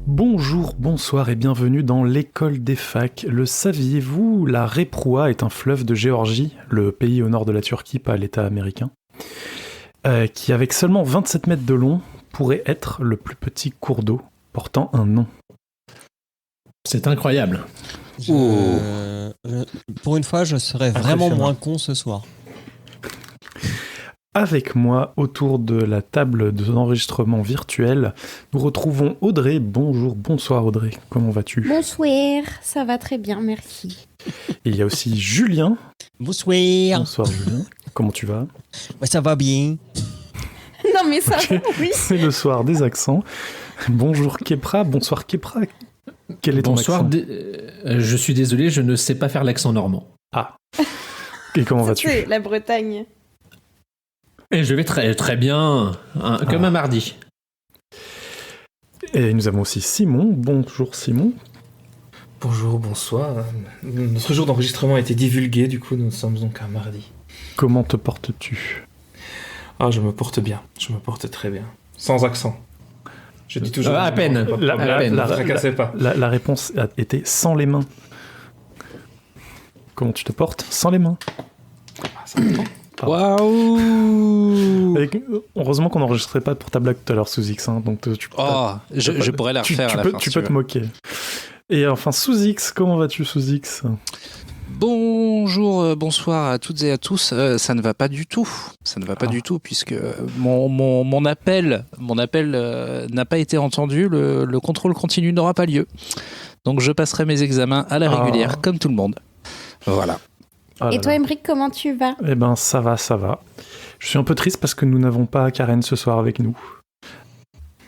Bonjour, bonsoir et bienvenue dans l'école des facs. Le saviez-vous, la Reproua est un fleuve de Géorgie, le pays au nord de la Turquie, pas l'État américain, qui avec seulement 27 mètres de long pourrait être le plus petit cours d'eau portant un nom. C'est incroyable. Pour une fois, je serais vraiment moins con ce soir. Avec moi, autour de la table d'enregistrement virtuel, nous retrouvons Audrey. Bonjour, bonsoir Audrey, comment vas-tu ? Bonsoir, ça va très bien, merci. Et il y a aussi Julien. Bonsoir. Bonsoir Julien, comment tu vas ? Ouais, ça va bien. Non mais ça va, oui. C'est le soir des accents. Bonjour Kepra, bonsoir Kepra. Quel est ton accent ? Je suis désolé, je ne sais pas faire l'accent normand. Ah. Et comment vas-tu ? C'est la Bretagne. Et je vais très bien, comme un mardi. Et nous avons aussi Simon. Bonjour Simon. Bonjour, bonsoir. Notre jour d'enregistrement a été divulgué, du coup nous sommes donc un mardi. Comment te portes-tu ? Ah, je me porte bien, je me porte très bien. Sans accent. Je dis toujours... à peine. Ne tracassez pas. La réponse a été sans les mains. Comment tu te portes ? Sans les mains. Ah, ça dépend. Waouh! Heureusement qu'on n'enregistrait pas pour ta blague tout à l'heure sous X, hein, donc tu peux je pourrais la refaire à la fin. Tu peux te moquer. Et enfin, sous X, comment vas-tu sous X? Bonjour, bonsoir à toutes et à tous. Ça ne va pas du tout. Ça ne va pas du tout puisque mon appel n'a pas été entendu. Le contrôle continu n'aura pas lieu. Donc je passerai mes examens à la régulière, comme tout le monde. Voilà. Et toi, Emric, comment tu vas ? Eh ben, ça va. Je suis un peu triste parce que nous n'avons pas Karen ce soir avec nous.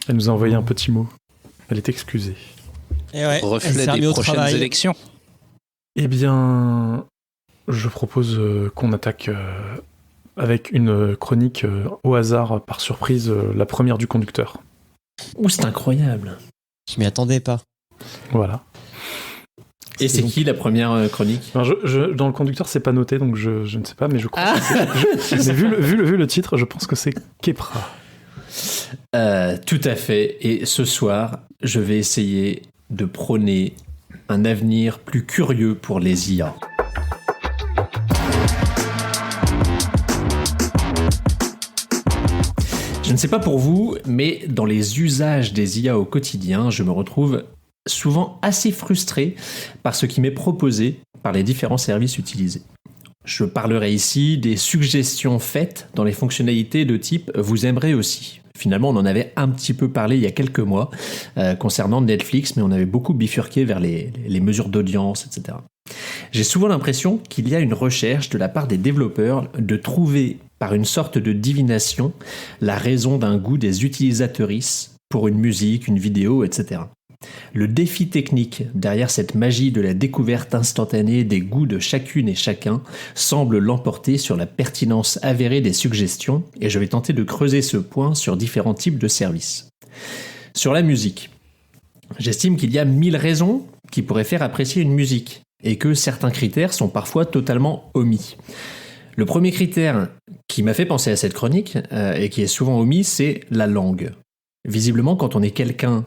Elle nous a envoyé un petit mot. Elle est excusée. Et ouais, reflet des prochaines élections. Eh bien, je propose qu'on attaque avec une chronique au hasard, par surprise, la première du conducteur. Ouh, c'est incroyable. Je m'y attendais pas. Voilà. Et c'est qui la première chronique ? Dans le conducteur, c'est pas noté, donc je ne sais pas, mais je crois que c'est... vu le titre, je pense que c'est Kepra. Tout à fait. Et ce soir, je vais essayer de prôner un avenir plus curieux pour les IA. Je ne sais pas pour vous, mais dans les usages des IA au quotidien, je me retrouve souvent assez frustré par ce qui m'est proposé par les différents services utilisés. Je parlerai ici des suggestions faites dans les fonctionnalités de type « vous aimerez aussi ». Finalement, on en avait un petit peu parlé il y a quelques mois concernant Netflix, mais on avait beaucoup bifurqué vers les mesures d'audience, etc. J'ai souvent l'impression qu'il y a une recherche de la part des développeurs de trouver, par une sorte de divination, la raison d'un goût des utilisatrices pour une musique, une vidéo, etc. Le défi technique derrière cette magie de la découverte instantanée des goûts de chacune et chacun semble l'emporter sur la pertinence avérée des suggestions, et je vais tenter de creuser ce point sur différents types de services. Sur la musique, j'estime qu'il y a 1000 raisons qui pourraient faire apprécier une musique, et que certains critères sont parfois totalement omis. Le premier critère qui m'a fait penser à cette chronique, et qui est souvent omis, c'est la langue. Visiblement, quand on est quelqu'un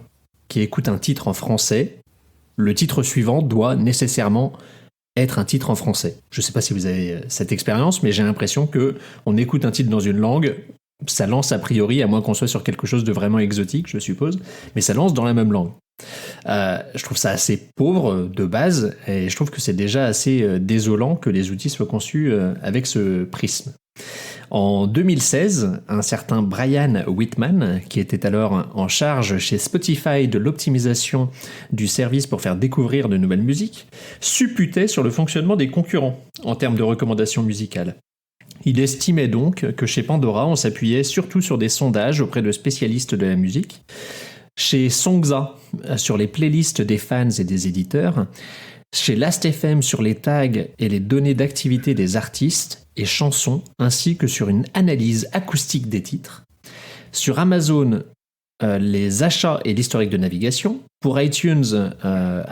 qui écoute un titre en français, le titre suivant doit nécessairement être un titre en français. Je ne sais pas si vous avez cette expérience, mais j'ai l'impression que on écoute un titre dans une langue, ça lance a priori, à moins qu'on soit sur quelque chose de vraiment exotique, je suppose, mais ça lance dans la même langue. Je trouve ça assez pauvre de base, et je trouve que c'est déjà assez désolant que les outils soient conçus avec ce prisme. En 2016, un certain Brian Whitman, qui était alors en charge chez Spotify de l'optimisation du service pour faire découvrir de nouvelles musiques, supputait sur le fonctionnement des concurrents en termes de recommandations musicales. Il estimait donc que chez Pandora, on s'appuyait surtout sur des sondages auprès de spécialistes de la musique. Chez Songza, sur les playlists des fans et des éditeurs. Chez Last.fm, sur les tags et les données d'activité des artistes et chansons, ainsi que sur une analyse acoustique des titres. Sur Amazon, les achats et l'historique de navigation. Pour iTunes,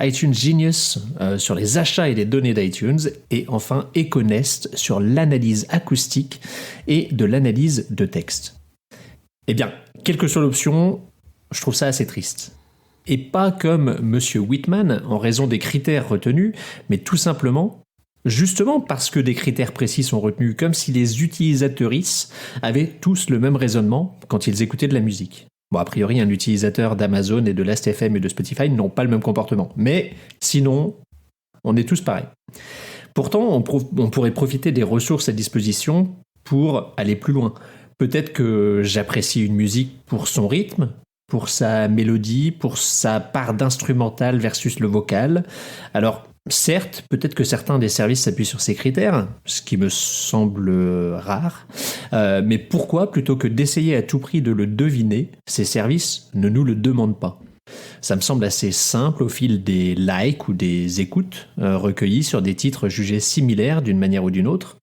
iTunes Genius sur les achats et les données d'iTunes. Et enfin, Econest sur l'analyse acoustique et de l'analyse de texte. Eh bien, quelle que soit l'option, je trouve ça assez triste. Et pas comme Monsieur Whitman, en raison des critères retenus, mais tout simplement, justement parce que des critères précis sont retenus, comme si les utilisateuristes avaient tous le même raisonnement quand ils écoutaient de la musique. Bon, a priori, un utilisateur d'Amazon et de Last.fm et de Spotify n'ont pas le même comportement. Mais sinon, on est tous pareils. Pourtant, on pourrait profiter des ressources à disposition pour aller plus loin. Peut-être que j'apprécie une musique pour son rythme, pour sa mélodie, pour sa part d'instrumental versus le vocal. Alors, certes, peut-être que certains des services s'appuient sur ces critères, ce qui me semble rare, mais pourquoi, plutôt que d'essayer à tout prix de le deviner, ces services ne nous le demandent pas ? Ça me semble assez simple au fil des likes ou des écoutes recueillis sur des titres jugés similaires d'une manière ou d'une autre,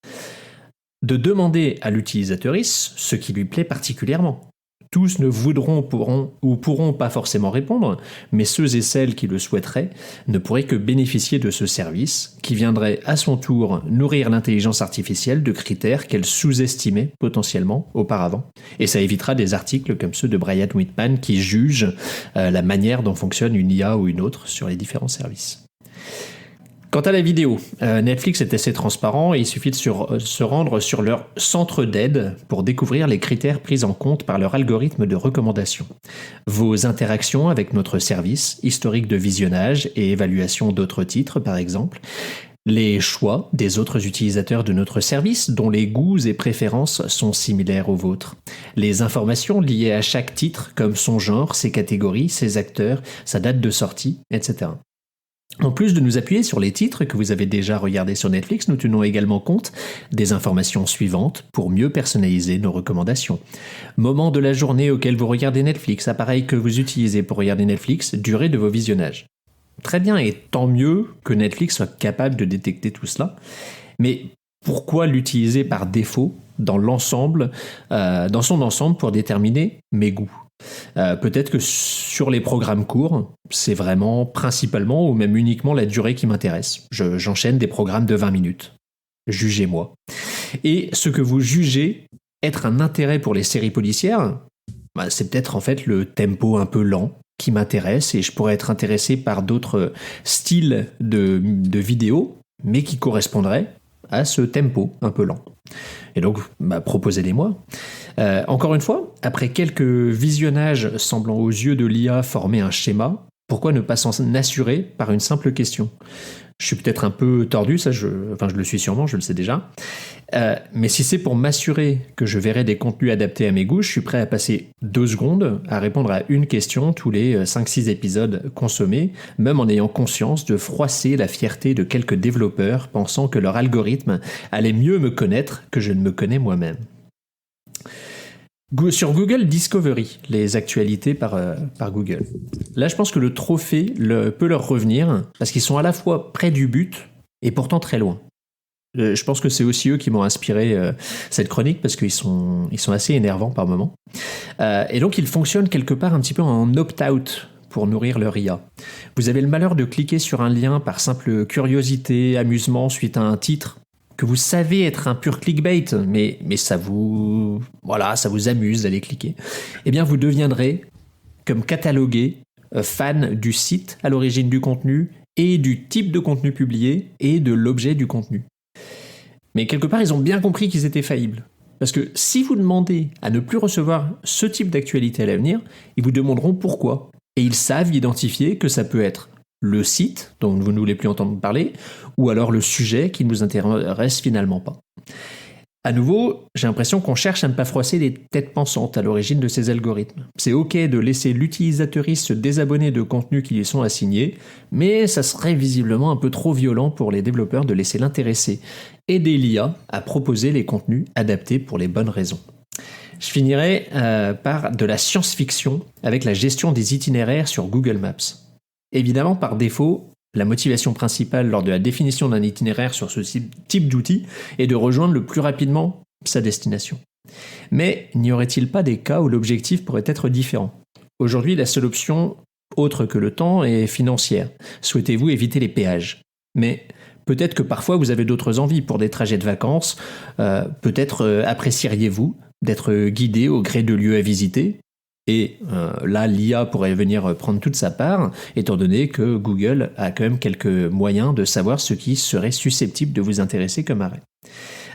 de demander à l'utilisatrice ce qui lui plaît particulièrement. Tous ne voudront, pourront pas forcément répondre, mais ceux et celles qui le souhaiteraient ne pourraient que bénéficier de ce service, qui viendrait à son tour nourrir l'intelligence artificielle de critères qu'elle sous-estimait potentiellement auparavant. Et ça évitera des articles comme ceux de Brian Whitman qui jugent la manière dont fonctionne une IA ou une autre sur les différents services. Quant à la vidéo, Netflix est assez transparent et il suffit de se rendre sur leur centre d'aide pour découvrir les critères pris en compte par leur algorithme de recommandation. Vos interactions avec notre service, historique de visionnage et évaluation d'autres titres par exemple, les choix des autres utilisateurs de notre service dont les goûts et préférences sont similaires aux vôtres, les informations liées à chaque titre comme son genre, ses catégories, ses acteurs, sa date de sortie, etc. En plus de nous appuyer sur les titres que vous avez déjà regardés sur Netflix, nous tenons également compte des informations suivantes pour mieux personnaliser nos recommandations. Moment de la journée auquel vous regardez Netflix, appareil que vous utilisez pour regarder Netflix, durée de vos visionnages. Très bien, et tant mieux que Netflix soit capable de détecter tout cela. Mais pourquoi l'utiliser par défaut dans son ensemble pour déterminer mes goûts ? Peut-être que sur les programmes courts, c'est vraiment principalement ou même uniquement la durée qui m'intéresse. J'enchaîne des programmes de 20 minutes. Jugez-moi. Et ce que vous jugez être un intérêt pour les séries policières, c'est peut-être en fait le tempo un peu lent qui m'intéresse et je pourrais être intéressé par d'autres styles de vidéos, mais qui correspondraient à ce tempo un peu lent. Et donc, proposez-les-moi. Encore une fois, après quelques visionnages semblant aux yeux de l'IA former un schéma, pourquoi ne pas s'en assurer par une simple question ? Je suis peut-être un peu tordu, je le suis sûrement, je le sais déjà. Mais si c'est pour m'assurer que je verrai des contenus adaptés à mes goûts, je suis prêt à passer 2 secondes à répondre à une question tous les 5-6 épisodes consommés, même en ayant conscience de froisser la fierté de quelques développeurs pensant que leur algorithme allait mieux me connaître que je ne me connais moi-même. Sur Google Discovery, les actualités par Google. Là, je pense que le trophée peut leur revenir parce qu'ils sont à la fois près du but et pourtant très loin. Je pense que c'est aussi eux qui m'ont inspiré cette chronique parce qu'ils sont assez énervants par moments. Et donc, ils fonctionnent quelque part un petit peu en opt-out pour nourrir leur IA. Vous avez le malheur de cliquer sur un lien par simple curiosité, amusement suite à un titre que vous savez être un pur clickbait, mais ça vous amuse d'aller cliquer, eh bien vous deviendrez, comme catalogué, fan du site à l'origine du contenu et du type de contenu publié et de l'objet du contenu. Mais quelque part, ils ont bien compris qu'ils étaient faillibles. Parce que si vous demandez à ne plus recevoir ce type d'actualité à l'avenir, ils vous demanderont pourquoi. Et ils savent identifier que ça peut être le site dont vous ne voulez plus entendre parler, ou alors le sujet qui ne vous intéresse finalement pas. À nouveau, j'ai l'impression qu'on cherche à ne pas froisser les têtes pensantes à l'origine de ces algorithmes. C'est ok de laisser l'utilisateuriste se désabonner de contenus qui lui sont assignés, mais ça serait visiblement un peu trop violent pour les développeurs de laisser l'intéressé aider l'IA à proposer les contenus adaptés pour les bonnes raisons. Je finirai par de la science-fiction avec la gestion des itinéraires sur Google Maps. Évidemment, par défaut, la motivation principale lors de la définition d'un itinéraire sur ce type d'outil est de rejoindre le plus rapidement sa destination. Mais n'y aurait-il pas des cas où l'objectif pourrait être différent ? Aujourd'hui, la seule option, autre que le temps, est financière. Souhaitez-vous éviter les péages ? Mais peut-être que parfois vous avez d'autres envies pour des trajets de vacances. Peut-être apprécieriez-vous d'être guidé au gré de lieux à visiter ? Et là, l'IA pourrait venir prendre toute sa part, étant donné que Google a quand même quelques moyens de savoir ce qui serait susceptible de vous intéresser comme arrêt.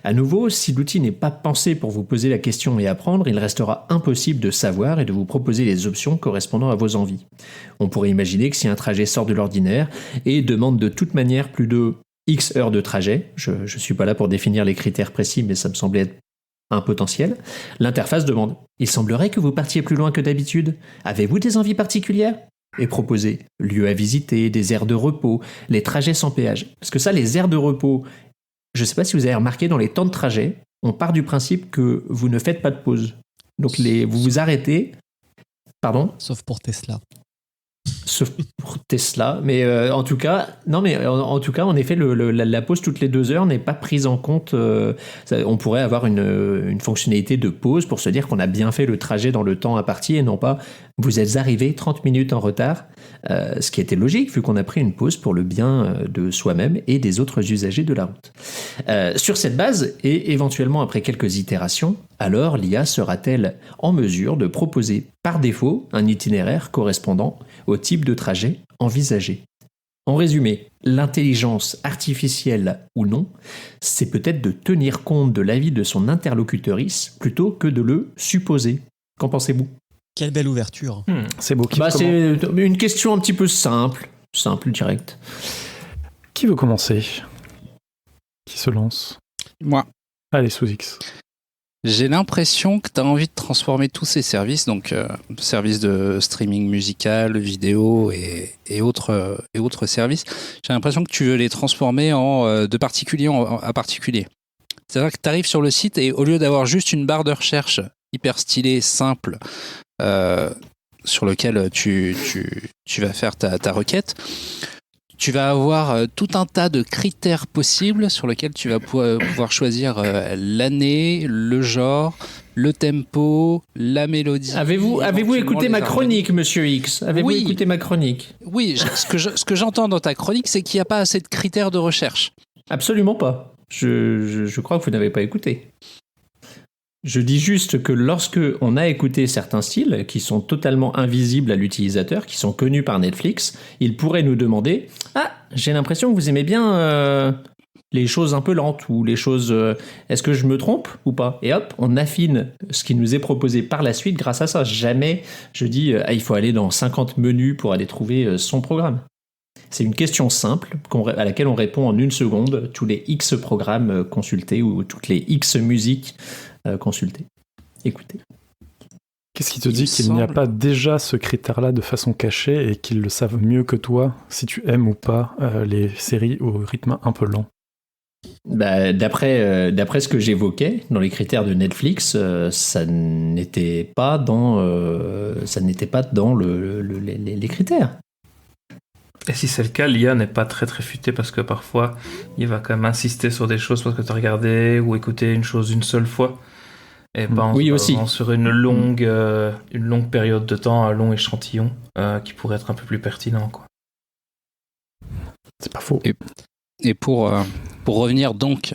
À nouveau, si l'outil n'est pas pensé pour vous poser la question et apprendre, il restera impossible de savoir et de vous proposer les options correspondant à vos envies. On pourrait imaginer que si un trajet sort de l'ordinaire et demande de toute manière plus de X heures de trajet, je ne suis pas là pour définir les critères précis, mais ça me semblait être un potentiel, l'interface demande « Il semblerait que vous partiez plus loin que d'habitude. Avez-vous des envies particulières ?» Et proposer lieux à visiter, des aires de repos, les trajets sans péage. Parce que ça, les aires de repos, je ne sais pas si vous avez remarqué, dans les temps de trajet, on part du principe que vous ne faites pas de pause. Donc vous vous arrêtez. Pardon ? Sauf pour Tesla. Sauf pour Tesla, mais en tout cas, en effet, la pause toutes les 2 heures n'est pas prise en compte. On pourrait avoir une fonctionnalité de pause pour se dire qu'on a bien fait le trajet dans le temps imparti et non pas vous êtes arrivé 30 minutes en retard, ce qui était logique vu qu'on a pris une pause pour le bien de soi-même et des autres usagers de la route. Sur cette base, et éventuellement après quelques itérations, alors l'IA sera-t-elle en mesure de proposer par défaut un itinéraire correspondant au type de trajet envisagé ? En résumé, l'intelligence artificielle ou non, c'est peut-être de tenir compte de l'avis de son interlocutrice plutôt que de le supposer. Qu'en pensez-vous ? Quelle belle ouverture. C'est beau. C'est une question un petit peu simple, directe. Qui veut commencer ? Qui se lance ? Moi. Allez, sous X. J'ai l'impression que tu as envie de transformer tous ces services, donc services de streaming musical, vidéo et autres services, j'ai l'impression que tu veux les transformer de particulier à particulier. C'est-à-dire que tu arrives sur le site et au lieu d'avoir juste une barre de recherche hyper stylée, simple, sur lequel tu vas faire ta requête, tu vas avoir tout un tas de critères possibles sur lesquels tu vas pouvoir choisir l'année, le genre, le tempo, la mélodie. Avez-vous écouté ma chronique, Monsieur X ? Avez-vous écouté ma chronique ? Oui, ce que j'entends dans ta chronique, c'est qu'il n'y a pas assez de critères de recherche. Absolument pas. Je crois que vous n'avez pas écouté. Je dis juste que lorsque on a écouté certains styles qui sont totalement invisibles à l'utilisateur, qui sont connus par Netflix, il pourrait nous demander « Ah, j'ai l'impression que vous aimez bien les choses un peu lentes ou les choses... est-ce que je me trompe ou pas ?» Et hop, on affine ce qui nous est proposé par la suite grâce à ça. Jamais je dis « il faut aller dans 50 menus pour aller trouver son programme ». C'est une question simple à laquelle on répond en 1 seconde tous les X programmes consultés ou toutes les X musiques consultées. Écoutez. Qu'est-ce qui te dit qu'il n'y a pas déjà ce critère-là de façon cachée et qu'ils le savent mieux que toi si tu aimes ou pas les séries au rythme un peu lent ? D'après ce que j'évoquais dans les critères de Netflix, ça n'était pas dans les critères. Et si c'est le cas, l'IA n'est pas très très futée parce que parfois il va quand même insister sur des choses parce que tu as regardé ou écouté une chose une seule fois et pas aussi. Sur une longue période de temps, un long échantillon qui pourrait être un peu plus pertinent, quoi. C'est pas faux. Et pour revenir donc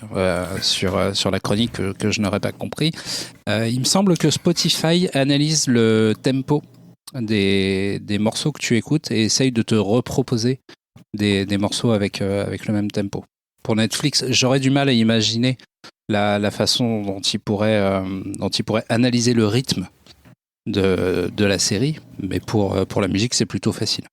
sur la chronique que je n'aurais pas compris, il me semble que Spotify analyse le tempo des morceaux que tu écoutes et essaye de te reproposer des morceaux avec le même tempo. Pour Netflix, j'aurais du mal à imaginer la façon dont il pourrait analyser le rythme de la série, mais pour la musique, c'est plutôt facile.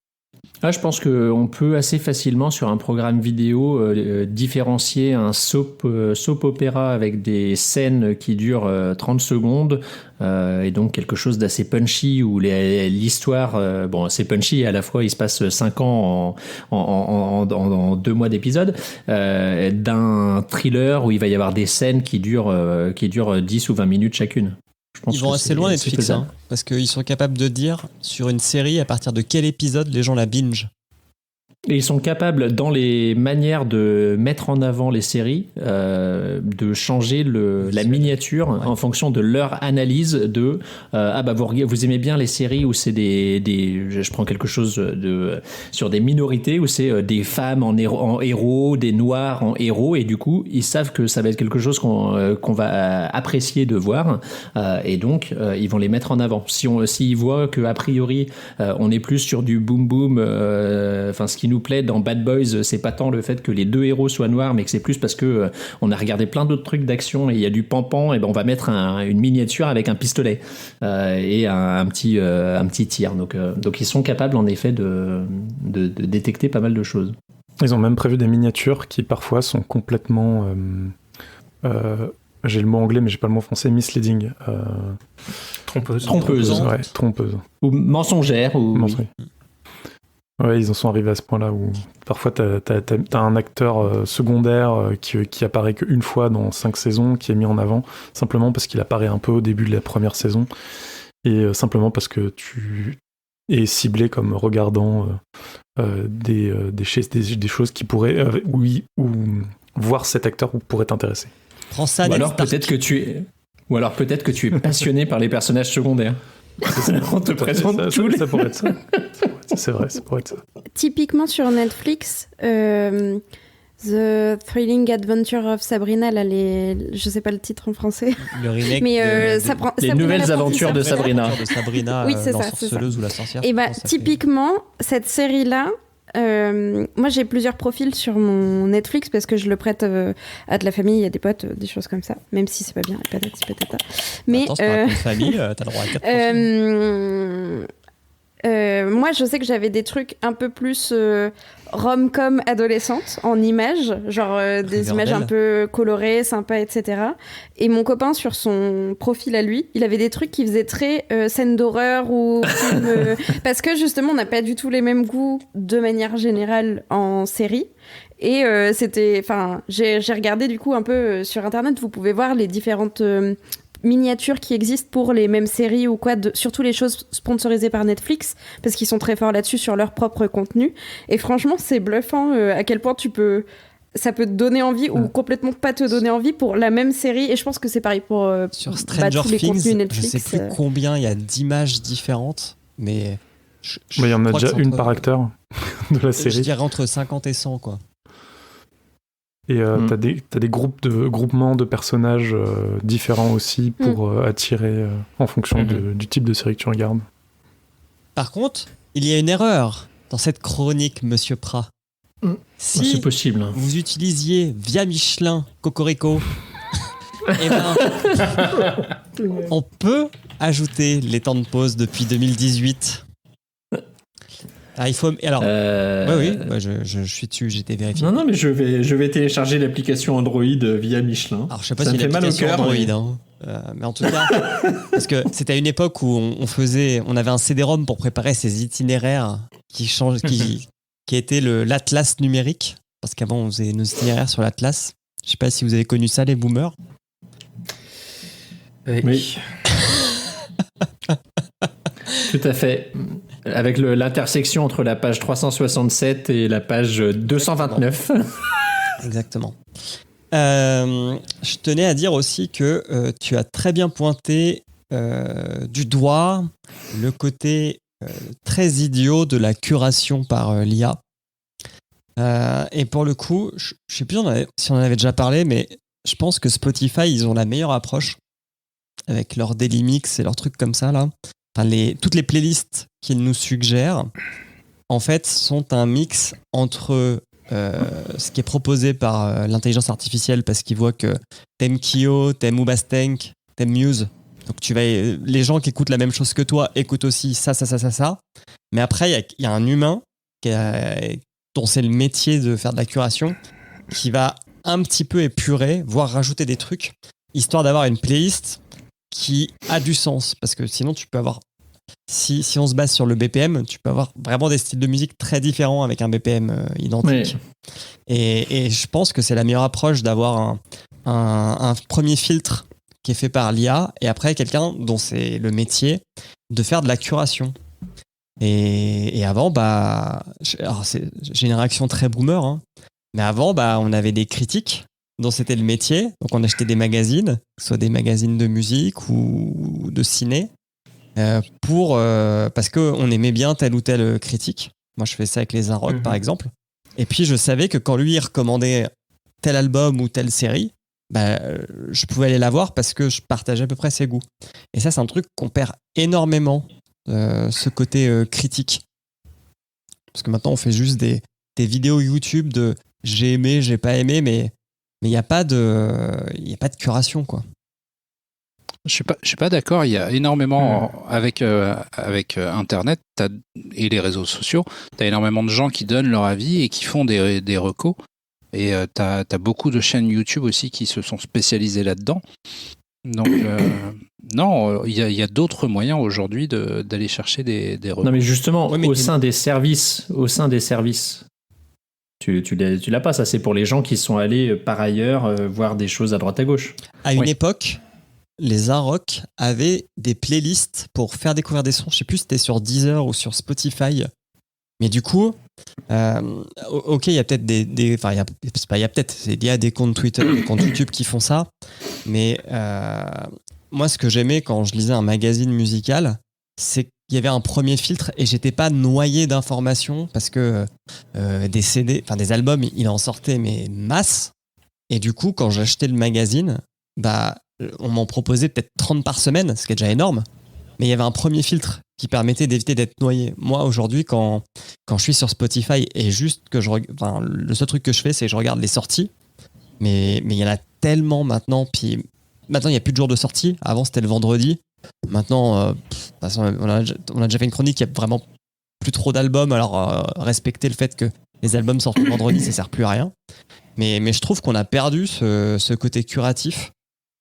Je pense qu'on peut assez facilement sur un programme vidéo différencier un soap opéra avec des scènes qui durent 30 secondes et donc quelque chose d'assez punchy où l'histoire, c'est punchy et à la fois il se passe 5 ans en 2 mois d'épisode, d'un thriller où il va y avoir des scènes qui durent 10 ou 20 minutes chacune. Ils vont assez loin Netflix, parce qu'ils sont capables de dire sur une série à partir de quel épisode les gens la binge. Et ils sont capables, dans les manières de mettre en avant les séries, de changer la miniature en fonction de leur analyse de vous aimez bien les séries où c'est je prends quelque chose sur des minorités où c'est des femmes en héros, des noirs en héros, et du coup ils savent que ça va être quelque chose qu'on va apprécier de voir, et donc ils vont les mettre en avant. S'ils voient que a priori on est plus sur du boom boom, ce qui nous plaît dans Bad Boys, c'est pas tant le fait que les 2 héros soient noirs, mais que c'est plus parce que on a regardé plein d'autres trucs d'action et il y a du pampan, et on va mettre une miniature avec un pistolet et un petit tir. Donc ils sont capables en effet de détecter pas mal de choses. Ils ont même prévu des miniatures qui parfois sont complètement j'ai le mot anglais mais j'ai pas le mot français, misleading, trompeuse, ouais, trompeuse ou mensongère ou Ouais, ils en sont arrivés à ce point-là où parfois t'as un acteur secondaire qui apparaît qu'une fois dans 5 saisons, qui est mis en avant simplement parce qu'il apparaît un peu au début de la première saison, et simplement parce que tu es ciblé comme regardant des choses qui pourraient ou voir cet acteur pourrait t'intéresser. Prends ça, ou alors peut-être que tu es passionné par les personnages secondaires. On te présente ça pourrait être ça. C'est vrai, ça pourrait être ça. Typiquement sur Netflix, The Thrilling Adventure of Sabrina, là, je sais pas le titre en français. Le remake. Mais ça prend. Les nouvelles aventures de Sabrina. Oui, c'est ça. L'ensorceleuse ou la sorcière. Et typiquement, cette série-là, moi j'ai plusieurs profils sur mon Netflix parce que je le prête à de la famille, à des potes, des choses comme ça, même si c'est pas bien, patati patata. Mais attends, c'est pas une famille, t'as le droit à 4 profils. moi je sais que j'avais des trucs un peu plus rom-com adolescente en images, genre des images un peu colorées, sympas, etc. Et mon copain, sur son profil à lui, il avait des trucs qui faisaient très scène d'horreur ou film, parce que justement on n'a pas du tout les mêmes goûts de manière générale en série. Et j'ai regardé du coup un peu sur internet, vous pouvez voir les différentes miniatures qui existent pour les mêmes séries ou quoi, surtout les choses sponsorisées par Netflix, parce qu'ils sont très forts là-dessus sur leur propre contenu. Et franchement, c'est bluffant à quel point ça peut te donner envie ou complètement pas te donner envie pour la même série. Et je pense que c'est pareil pour sur Stranger tous les contenus Things, Netflix. Je sais plus combien il y a d'images différentes, mais il y en a déjà une par acteur de la série. Je dirais entre 50 et 100, quoi. Et t'as des groupements de personnages différents aussi pour attirer en fonction du type de série que tu regardes. Par contre, il y a une erreur dans cette chronique, Monsieur Prat. Si c'est possible. Vous utilisiez via Michelin Cocorico, on peut ajouter les temps de pause depuis 2018. Il faut. Alors, oui, je suis dessus, j'étais vérifié. Non, mais je vais télécharger l'application Android via Michelin. Alors, je sais pas si l'application Android, mais en tout cas, parce que c'était à une époque où on avait un CD-ROM pour préparer ces itinéraires qui était l'Atlas numérique, parce qu'avant on faisait nos itinéraires sur l'Atlas. Je sais pas si vous avez connu ça, les boomers. Oui. Tout à fait. Avec l'intersection entre la page 367 et la page 229. Exactement. Je tenais à dire aussi que tu as très bien pointé du doigt le côté très idiot de la curation par l'IA. Et pour le coup, je ne sais plus si on en avait déjà parlé, mais je pense que Spotify, ils ont la meilleure approche avec leur Daily Mix et leurs trucs comme ça, là. Enfin, toutes les playlists qu'ils nous suggèrent, en fait, sont un mix entre ce qui est proposé par l'intelligence artificielle, parce qu'ils voient que t'aimes Kyo, t'aimes Ubastank, t'aimes Muse. Donc les gens qui écoutent la même chose que toi écoutent aussi ça. Mais après, il y a un humain dont c'est le métier de faire de la curation, qui va un petit peu épurer, voire rajouter des trucs, histoire d'avoir une playlist qui a du sens. Parce que sinon, tu peux avoir... Si on se base sur le BPM, tu peux avoir vraiment des styles de musique très différents avec un BPM identique. Et je pense que c'est la meilleure approche d'avoir un premier filtre qui est fait par l'IA et après quelqu'un dont c'est le métier de faire de la curation. Et avant, j'ai une réaction très boomer, hein, mais avant, on avait des critiques dont c'était le métier. Donc on achetait des magazines, soit des magazines de musique ou de ciné, parce qu'on aimait bien tel ou tel critique. Moi, je fais ça avec les Inrock, par exemple. Et puis, je savais que quand lui, il recommandait tel album ou telle série, je pouvais aller la voir parce que je partageais à peu près ses goûts. Et ça, c'est un truc qu'on perd énormément, ce côté critique. Parce que maintenant, on fait juste des vidéos YouTube de j'ai aimé, j'ai pas aimé, mais il n'y a pas de curation, quoi. Je suis pas d'accord. Il y a énormément avec Internet et les réseaux sociaux. T'as énormément de gens qui donnent leur avis et qui font des recos. Et t'as beaucoup de chaînes YouTube aussi qui se sont spécialisées là-dedans. Donc non, il y a d'autres moyens aujourd'hui d'aller chercher des recos. Non, mais justement, au sein des services, tu l'as pas. Ça, c'est pour les gens qui sont allés par ailleurs voir des choses à droite à gauche. À une époque, les Inrock avaient des playlists pour faire découvrir des sons. Je sais plus si c'était sur Deezer ou sur Spotify. Mais du coup, ok, il y a peut-être il y a des comptes Twitter, des comptes YouTube qui font ça. Mais moi, ce que j'aimais quand je lisais un magazine musical, c'est qu'il y avait un premier filtre et j'étais pas noyé d'informations parce que des CD, enfin des albums, il en sortait mais masse. Et du coup, quand j'achetais le magazine, on m'en proposait peut-être 30 par semaine, ce qui est déjà énorme. Mais il y avait un premier filtre qui permettait d'éviter d'être noyé. Moi, aujourd'hui, quand je suis sur Spotify et juste que le seul truc que je fais, c'est que je regarde les sorties. Mais il y en a tellement maintenant. Puis maintenant, il n'y a plus de jour de sortie. Avant, c'était le vendredi. Maintenant, de toute façon, on a déjà fait une chronique, il n'y a vraiment plus trop d'albums. Alors, respecter le fait que les albums sortent le vendredi, ça ne sert plus à rien. Mais je trouve qu'on a perdu ce côté curatif.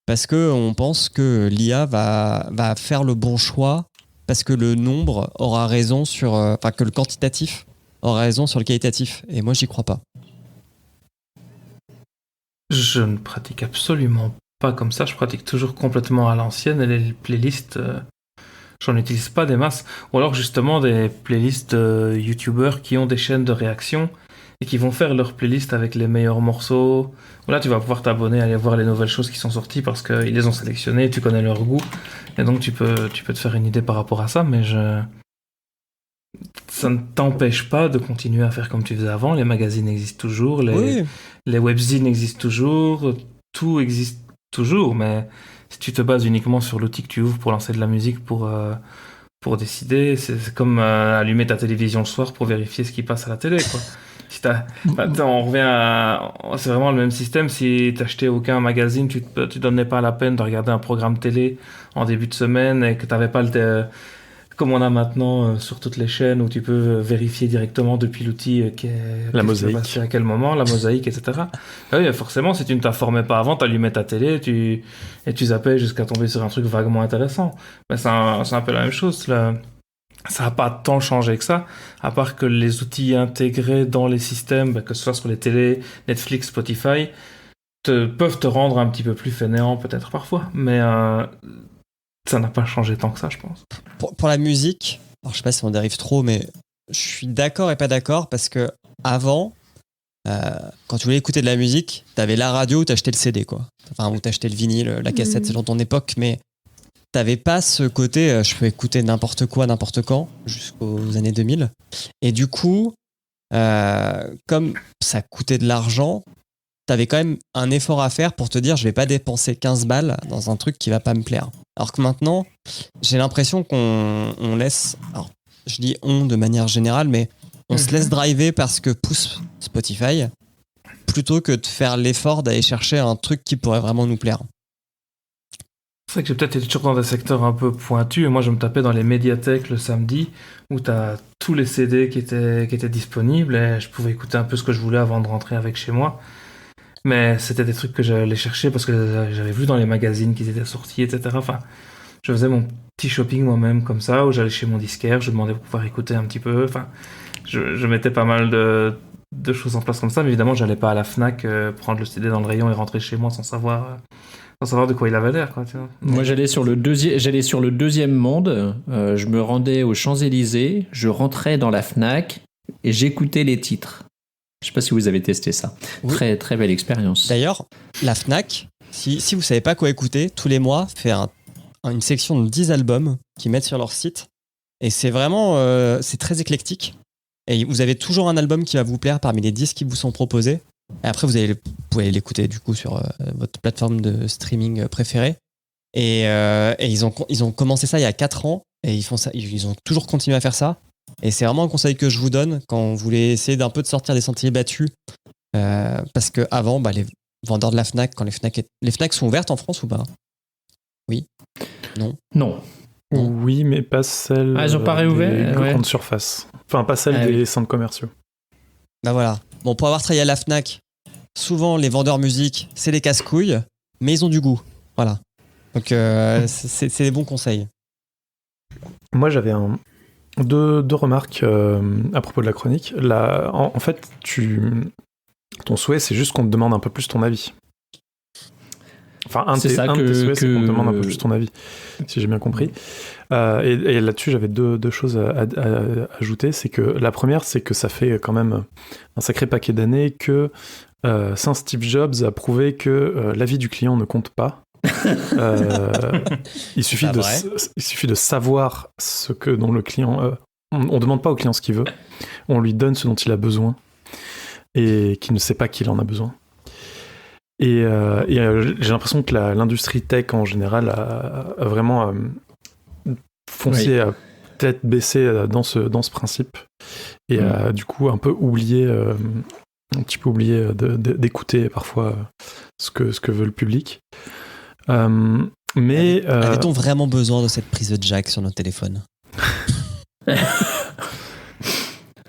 Parce qu'on pense que l'IA va faire le bon choix parce que le nombre aura raison que le quantitatif aura raison sur le qualitatif. Et moi, j'y crois pas. Je ne pratique absolument pas comme ça. Je pratique toujours complètement à l'ancienne. Et les playlists, j'en utilise pas des masses. Ou alors justement des playlists YouTubeurs qui ont des chaînes de réaction et qui vont faire leur playlist avec les meilleurs morceaux. Là, tu vas pouvoir t'abonner, aller voir les nouvelles choses qui sont sorties parce qu'ils les ont sélectionnées, tu connais leur goût. Et donc, tu peux te faire une idée par rapport à ça, mais ça ne t'empêche pas de continuer à faire comme tu faisais avant. Les magazines existent toujours, les webzines existent toujours, tout existe toujours, mais si tu te bases uniquement sur l'outil que tu ouvres pour lancer de la musique, pour décider, c'est comme allumer ta télévision le soir pour vérifier ce qui passe à la télé, quoi. On revient c'est vraiment le même système. Si t'achetais aucun magazine, tu donnais pas la peine de regarder un programme télé en début de semaine et que t'avais pas comme on a maintenant sur toutes les chaînes où tu peux vérifier directement depuis l'outil la mosaïque, à quel moment, la mosaïque, etc. Oui, forcément, si tu ne t'informais pas avant, t'allumais ta télé et tu zappais jusqu'à tomber sur un truc vaguement intéressant. Mais c'est un peu la même chose là. Ça n'a pas tant changé que ça, à part que les outils intégrés dans les systèmes, que ce soit sur les télés, Netflix, Spotify, peuvent te rendre un petit peu plus fainéant peut-être parfois, mais ça n'a pas changé tant que ça, je pense. Pour la musique, alors je sais pas si on dérive trop, mais je suis d'accord et pas d'accord parce que avant, quand tu voulais écouter de la musique, t'avais la radio ou t'achetais le CD, quoi. Enfin, ou t'achetais le vinyle, la cassette, c'est dans ton époque, mais t'avais pas ce côté je peux écouter n'importe quoi, n'importe quand, jusqu'aux années 2000. Et du coup, comme ça coûtait de l'argent, t'avais quand même un effort à faire pour te dire je vais pas dépenser 15 balles dans un truc qui va pas me plaire. Alors que maintenant, j'ai l'impression qu'on laisse, alors je dis on de manière générale, mais on se laisse driver parce que pousse Spotify plutôt que de faire l'effort d'aller chercher un truc qui pourrait vraiment nous plaire. C'est vrai que j'ai peut-être été toujours dans des secteurs un peu pointus, et moi je me tapais dans les médiathèques le samedi, où t'as tous les CD qui étaient disponibles et je pouvais écouter un peu ce que je voulais avant de rentrer avec chez moi. Mais c'était des trucs que j'allais chercher parce que j'avais vu dans les magazines qu'ils étaient sortis, etc. Enfin, je faisais mon petit shopping moi-même comme ça, où j'allais chez mon disquaire, je demandais pour pouvoir écouter un petit peu. Enfin, je mettais pas mal de choses en place comme ça, mais évidemment, j'allais pas à la Fnac prendre le CD dans le rayon et rentrer chez moi sans savoir de quoi il avait l'air, quoi, tu vois. Moi, j'allais sur le deuxième monde, je me rendais aux Champs-Élysées, je rentrais dans la Fnac et j'écoutais les titres. Je sais pas si vous avez testé ça. Oui. Très, très belle expérience. D'ailleurs, la Fnac, si vous savez pas quoi écouter, tous les mois, fait une section de 10 albums qu'ils mettent sur leur site. Et c'est vraiment c'est très éclectique. Et vous avez toujours un album qui va vous plaire parmi les 10 qui vous sont proposés. Et après, vous pouvez l'écouter du coup sur votre plateforme de streaming préférée. Et ils ont commencé ça il y a 4 ans. Et ils ont toujours continué à faire ça. Et c'est vraiment un conseil que je vous donne quand vous voulez essayer d'un peu de sortir des sentiers battus. Parce qu'avant, les vendeurs de la Fnac, quand les Fnac sont ouvertes en France ou pas? Oui? Non? Oui, mais pas celles ils ont pas réouvert, des grandes surfaces. Enfin, pas celles des centres commerciaux. Bah voilà. Bon, pour avoir travaillé à la Fnac, souvent les vendeurs musique, c'est des casse-couilles, mais ils ont du goût. Voilà. Donc, c'est des bons conseils. Moi, j'avais deux remarques à propos de la chronique. En fait, ton souhait, c'est juste qu'on te demande un peu plus ton avis. Enfin, un de tes souhaits, c'est qu'on te demande un peu plus ton avis, si j'ai bien compris. Et là-dessus, j'avais deux choses à ajouter. C'est que la première, c'est que ça fait quand même un sacré paquet d'années que Saint Steve Jobs a prouvé que l'avis du client ne compte pas. Il suffit de savoir ce que dont le client... on demande pas au client ce qu'il veut, on lui donne ce dont il a besoin et qu'il ne sait pas qu'il en a besoin. Et j'ai l'impression que l'industrie tech en général a vraiment foncé à tête baissée dans ce principe et a du coup un petit peu oublié d'écouter parfois ce que veut le public. Mais avait-on vraiment besoin de cette prise de jack sur nos téléphones?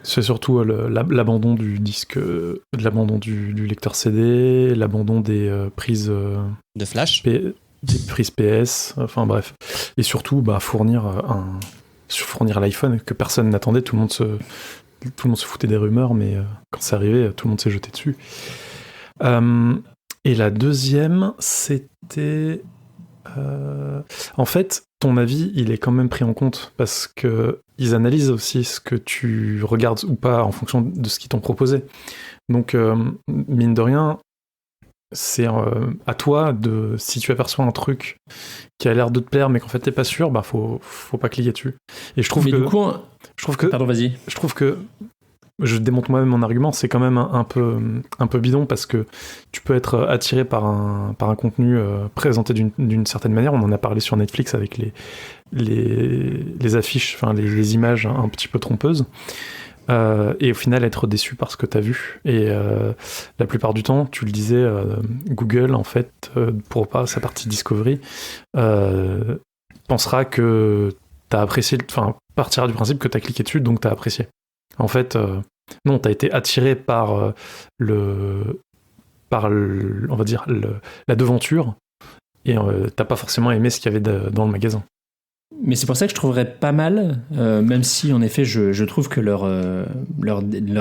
C'est surtout l'abandon du disque, l'abandon du lecteur CD, l'abandon des prises de flash, des prises PS, enfin bref, et surtout fournir l'iPhone que personne n'attendait, tout le monde se foutait des rumeurs, mais quand c'est arrivé, tout le monde s'est jeté dessus. Et la deuxième, c'était en fait, ton avis, il est quand même pris en compte parce que ils analysent aussi ce que tu regardes ou pas en fonction de ce qu'ils t'ont proposé. Donc, mine de rien, c'est à toi si tu aperçois un truc qui a l'air de te plaire mais qu'en fait t'es pas sûr, faut pas cliquer dessus. Et je trouve Pardon, vas-y. Je trouve que je démonte moi-même mon argument, c'est quand même un peu bidon parce que tu peux être attiré par un contenu présenté d'une certaine manière. On en a parlé sur Netflix avec les affiches, enfin les images un petit peu trompeuses. Et au final être déçu par ce que tu as vu. Et la plupart du temps, tu le disais, Google, en fait, pour sa partie Discovery, pensera que tu as apprécié, enfin, partira du principe que tu as cliqué dessus, donc tu as apprécié. En fait, non, tu as été attiré par on va dire, la devanture, et t'as pas forcément aimé ce qu'il y avait dans le magasin. Mais c'est pour ça que je trouverais pas mal, même si en effet je trouve que leur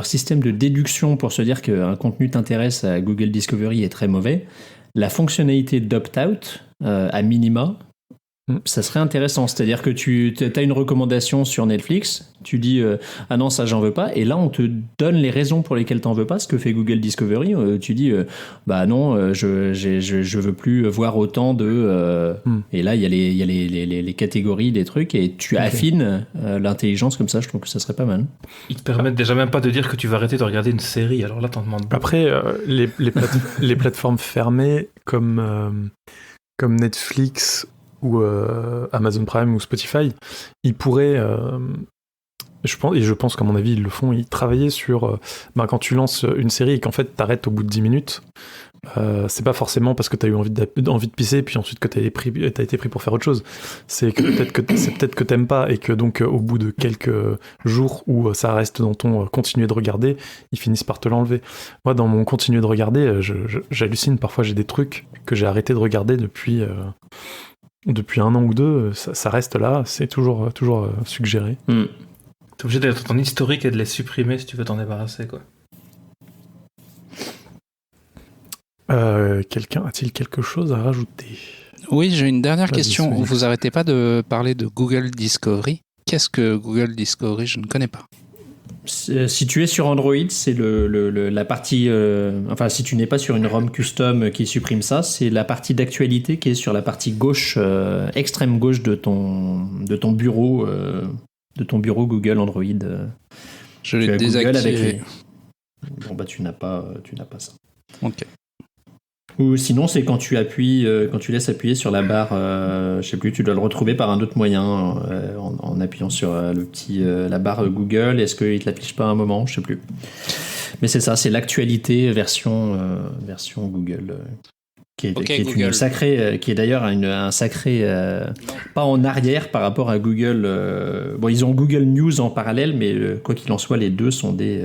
système de déduction pour se dire qu'un contenu t'intéresse à Google Discovery est très mauvais, la fonctionnalité d'opt-out à minima, ça serait intéressant. C'est-à-dire que tu as une recommandation sur Netflix, tu dis ah non, ça j'en veux pas, et là on te donne les raisons pour lesquelles t'en veux pas. Ce que fait Google Discovery, tu dis bah non, je veux plus voir autant de et là il y a les catégories des trucs et tu affines l'intelligence comme ça. Je trouve que ça serait pas mal. Ils te permettent déjà même pas de dire que tu vas arrêter de regarder une série, alors là t'en demandes beaucoup. Après les plateformes fermées comme Netflix ou Amazon Prime ou Spotify, ils pourraient Je pense qu'à mon avis, ils le font. Ils travaillaient sur quand tu lances une série et qu'en fait, t'arrêtes au bout de 10 minutes. C'est pas forcément parce que t'as eu envie de pisser puis ensuite que t'as été pris pour faire autre chose. C'est que peut-être que t'aimes pas et que donc au bout de quelques jours où ça reste dans ton continuer de regarder, ils finissent par te l'enlever. Moi, dans mon continuer de regarder, j'hallucine. Parfois, j'ai des trucs que j'ai arrêté de regarder depuis 1 an ou 2. Ça reste là. C'est toujours suggéré. T'es obligé d'être dans ton historique et de les supprimer si tu veux t'en débarrasser, quoi. Quelqu'un a-t-il quelque chose à rajouter ? Oui, j'ai une dernière question. Vas-y. Vous arrêtez pas de parler de Google Discovery. Qu'est-ce que Google Discovery ? Je ne connais pas. Si tu es sur Android, c'est la partie... si tu n'es pas sur une ROM custom qui supprime ça, c'est la partie d'actualité qui est sur la partie gauche, extrême gauche de ton bureau, Google Android. Je l'ai désactivé. Bon, bah tu n'as pas ça. Ok. Ou sinon, c'est quand tu laisses appuyer sur la barre, je sais plus, tu dois le retrouver par un autre moyen, en appuyant sur la barre Google. Est-ce qu'il te l'affiche pas à un moment ? Je sais plus. Mais c'est ça, c'est l'actualité version Google. Qui est d'ailleurs un sacré pas en arrière par rapport à Google. Ils ont Google News en parallèle, mais quoi qu'il en soit, les deux sont des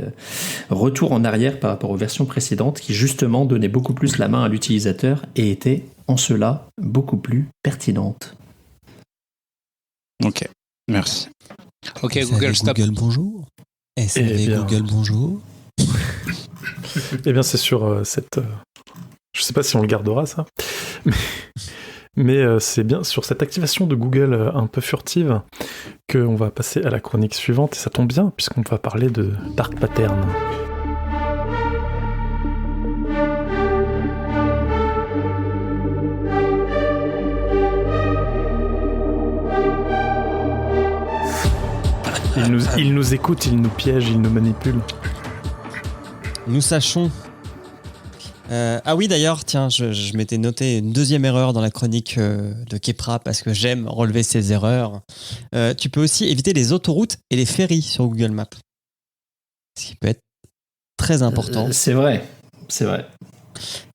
retours en arrière par rapport aux versions précédentes qui justement donnaient beaucoup plus la main à l'utilisateur et étaient en cela beaucoup plus pertinentes. Ok, merci. Ok, SAV Google, stop. Google, bonjour. SAV Google, bonjour. Eh bien, c'est sur cette... Je sais pas si on le gardera, ça. Mais c'est bien sur cette activation de Google un peu furtive qu'on va passer à la chronique suivante. Et ça tombe bien, puisqu'on va parler de Dark Pattern. Il nous écoute, il nous piège, il nous manipule. Nous sachons. Ah oui, d'ailleurs, tiens, je m'étais noté une deuxième erreur dans la chronique de Kepra parce que j'aime relever ces erreurs. Tu peux aussi éviter les autoroutes et les ferries sur Google Maps. Ce qui peut être très important. C'est vrai.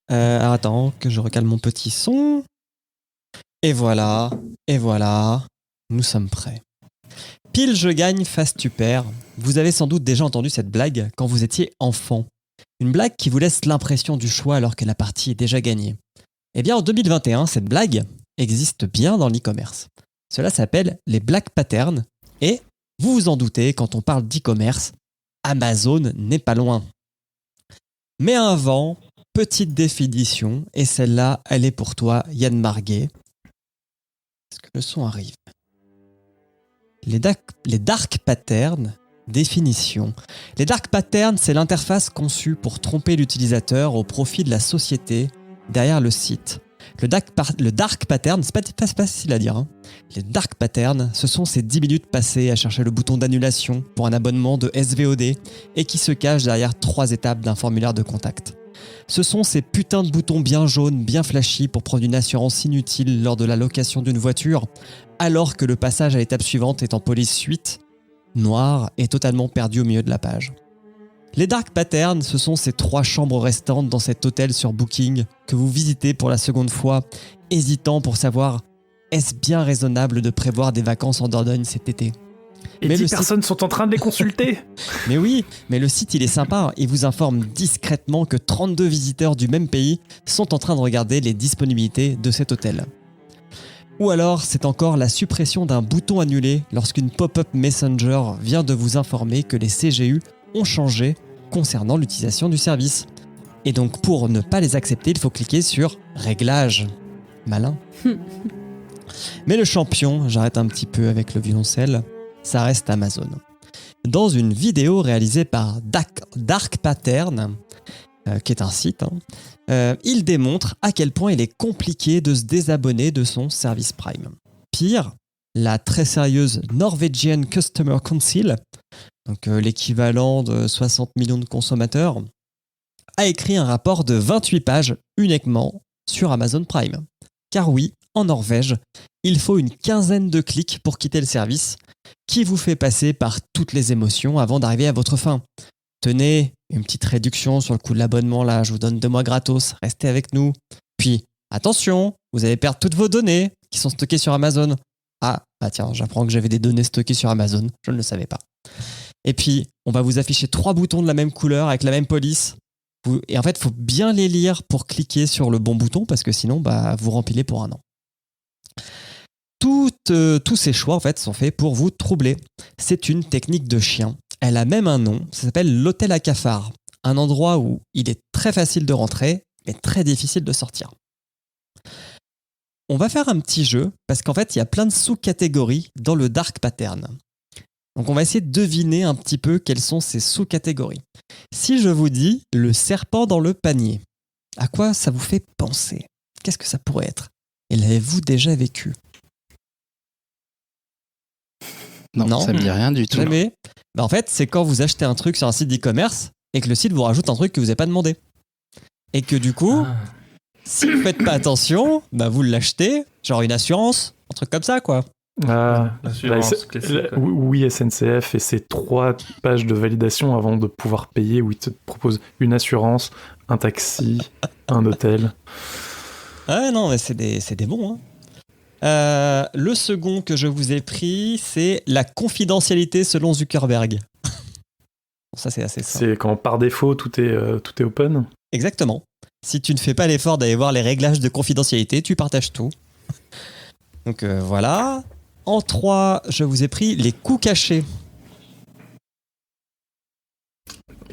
Alors attends, que je recale mon petit son. Et voilà, nous sommes prêts. Pile je gagne, face tu perds. Vous avez sans doute déjà entendu cette blague quand vous étiez enfant. Une blague qui vous laisse l'impression du choix alors que la partie est déjà gagnée. Eh bien, en 2021, cette blague existe bien dans l'e-commerce. Cela s'appelle les black patterns et, vous vous en doutez, quand on parle d'e-commerce, Amazon n'est pas loin. Mais avant, petite définition, et celle-là, elle est pour toi, Yann Marguet. Est-ce que le son arrive ? Les dark patterns, définition. Les dark patterns, c'est l'interface conçue pour tromper l'utilisateur au profit de la société derrière le site. Le dark pattern, c'est pas facile à dire. Hein. Les dark patterns, ce sont ces 10 minutes passées à chercher le bouton d'annulation pour un abonnement de SVOD et qui se cachent derrière 3 étapes d'un formulaire de contact. Ce sont ces putains de boutons bien jaunes, bien flashy pour prendre une assurance inutile lors de la location d'une voiture, alors que le passage à l'étape suivante est en police 8, noir et totalement perdu au milieu de la page. Les dark patterns, ce sont ces 3 chambres restantes dans cet hôtel sur Booking que vous visitez pour la seconde fois, hésitant pour savoir est-ce bien raisonnable de prévoir des vacances en Dordogne cet été. Et 10 personnes sont en train de les consulter. Mais oui, mais le site il est sympa, il vous informe discrètement que 32 visiteurs du même pays sont en train de regarder les disponibilités de cet hôtel. Ou alors, c'est encore la suppression d'un bouton annulé lorsqu'une pop-up Messenger vient de vous informer que les CGU ont changé concernant l'utilisation du service. Et donc, pour ne pas les accepter, il faut cliquer sur « Réglages ». Malin. Mais le champion, j'arrête un petit peu avec le violoncelle, ça reste Amazon. Dans une vidéo réalisée par Dark Pattern, qui est un site, il démontre à quel point il est compliqué de se désabonner de son service Prime. Pire, la très sérieuse Norwegian Customer Council, donc l'équivalent de 60 millions de consommateurs, a écrit un rapport de 28 pages uniquement sur Amazon Prime. Car oui, en Norvège, il faut une 15aine de clics pour quitter le service, qui vous fait passer par toutes les émotions avant d'arriver à votre fin. Tenez, une petite réduction sur le coût de l'abonnement, là, je vous donne 2 mois gratos, restez avec nous. Puis, attention, vous allez perdre toutes vos données qui sont stockées sur Amazon. Ah, bah tiens, j'apprends que j'avais des données stockées sur Amazon, je ne le savais pas. Et puis, on va vous afficher 3 boutons de la même couleur avec la même police. Et en fait, il faut bien les lire pour cliquer sur le bon bouton parce que sinon, bah, vous rempilez pour un an. Tous ces choix, en fait, sont faits pour vous troubler. C'est une technique de chien. Elle a même un nom, ça s'appelle l'hôtel à cafards. Un endroit où il est très facile de rentrer, mais très difficile de sortir. On va faire un petit jeu, parce qu'en fait, il y a plein de sous-catégories dans le dark pattern. Donc on va essayer de deviner un petit peu quelles sont ces sous-catégories. Si je vous dis le serpent dans le panier, à quoi ça vous fait penser? Qu'est-ce que ça pourrait être? Et l'avez-vous déjà vécu? Non, ça me dit rien du tout. Jamais. En fait, c'est quand vous achetez un truc sur un site d'e-commerce et que le site vous rajoute un truc que vous n'avez pas demandé. Et que du coup, si vous ne faites pas attention, bah vous l'achetez, genre une assurance, un truc comme ça, quoi. L'assurance classique. Oui, SNCF et ses 3 pages de validation avant de pouvoir payer où ils te proposent une assurance, un taxi, un hôtel. Ah non, mais c'est des bons, hein. Le second que je vous ai pris, c'est la confidentialité selon Zuckerberg. Ça, c'est assez simple. C'est quand par défaut tout est open. Exactement. Si tu ne fais pas l'effort d'aller voir les réglages de confidentialité, tu partages tout. Donc voilà. En 3, je vous ai pris les coûts cachés.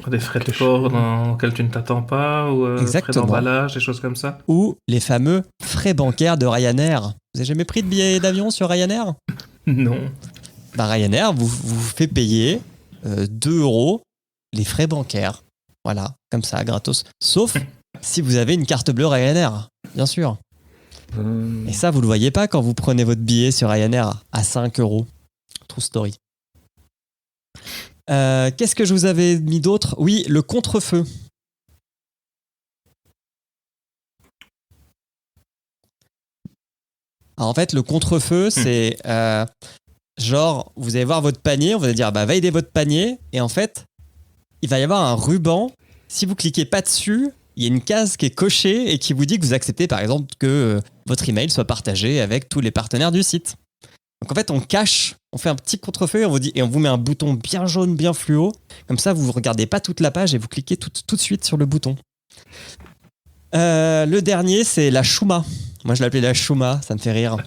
Des frais de port dans lesquels tu ne t'attends pas, ou frais d'emballage, des choses comme ça. Ou les fameux frais bancaires de Ryanair. Vous avez jamais pris de billet d'avion sur Ryanair? Non. Bah, Ryanair vous fait payer 2 € les frais bancaires. Voilà, comme ça, gratos. Sauf si vous avez une carte bleue Ryanair, bien sûr. Et ça, vous le voyez pas quand vous prenez votre billet sur Ryanair à 5 €. True story. Qu'est-ce que je vous avais mis d'autre? Oui, le contre-feu. Alors, en fait, le contre-feu, c'est genre, vous allez voir votre panier, on va dire, bah, validez votre panier, et en fait, il va y avoir un ruban. Si vous cliquez pas dessus, il y a une case qui est cochée et qui vous dit que vous acceptez, par exemple, que votre email soit partagé avec tous les partenaires du site. Donc en fait, on cache, on fait un petit contre-feu et on vous met un bouton bien jaune, bien fluo. Comme ça, vous ne regardez pas toute la page et vous cliquez tout de suite sur le bouton. Le dernier, c'est la chouma. Moi, je l'appelais la chouma, ça me fait rire.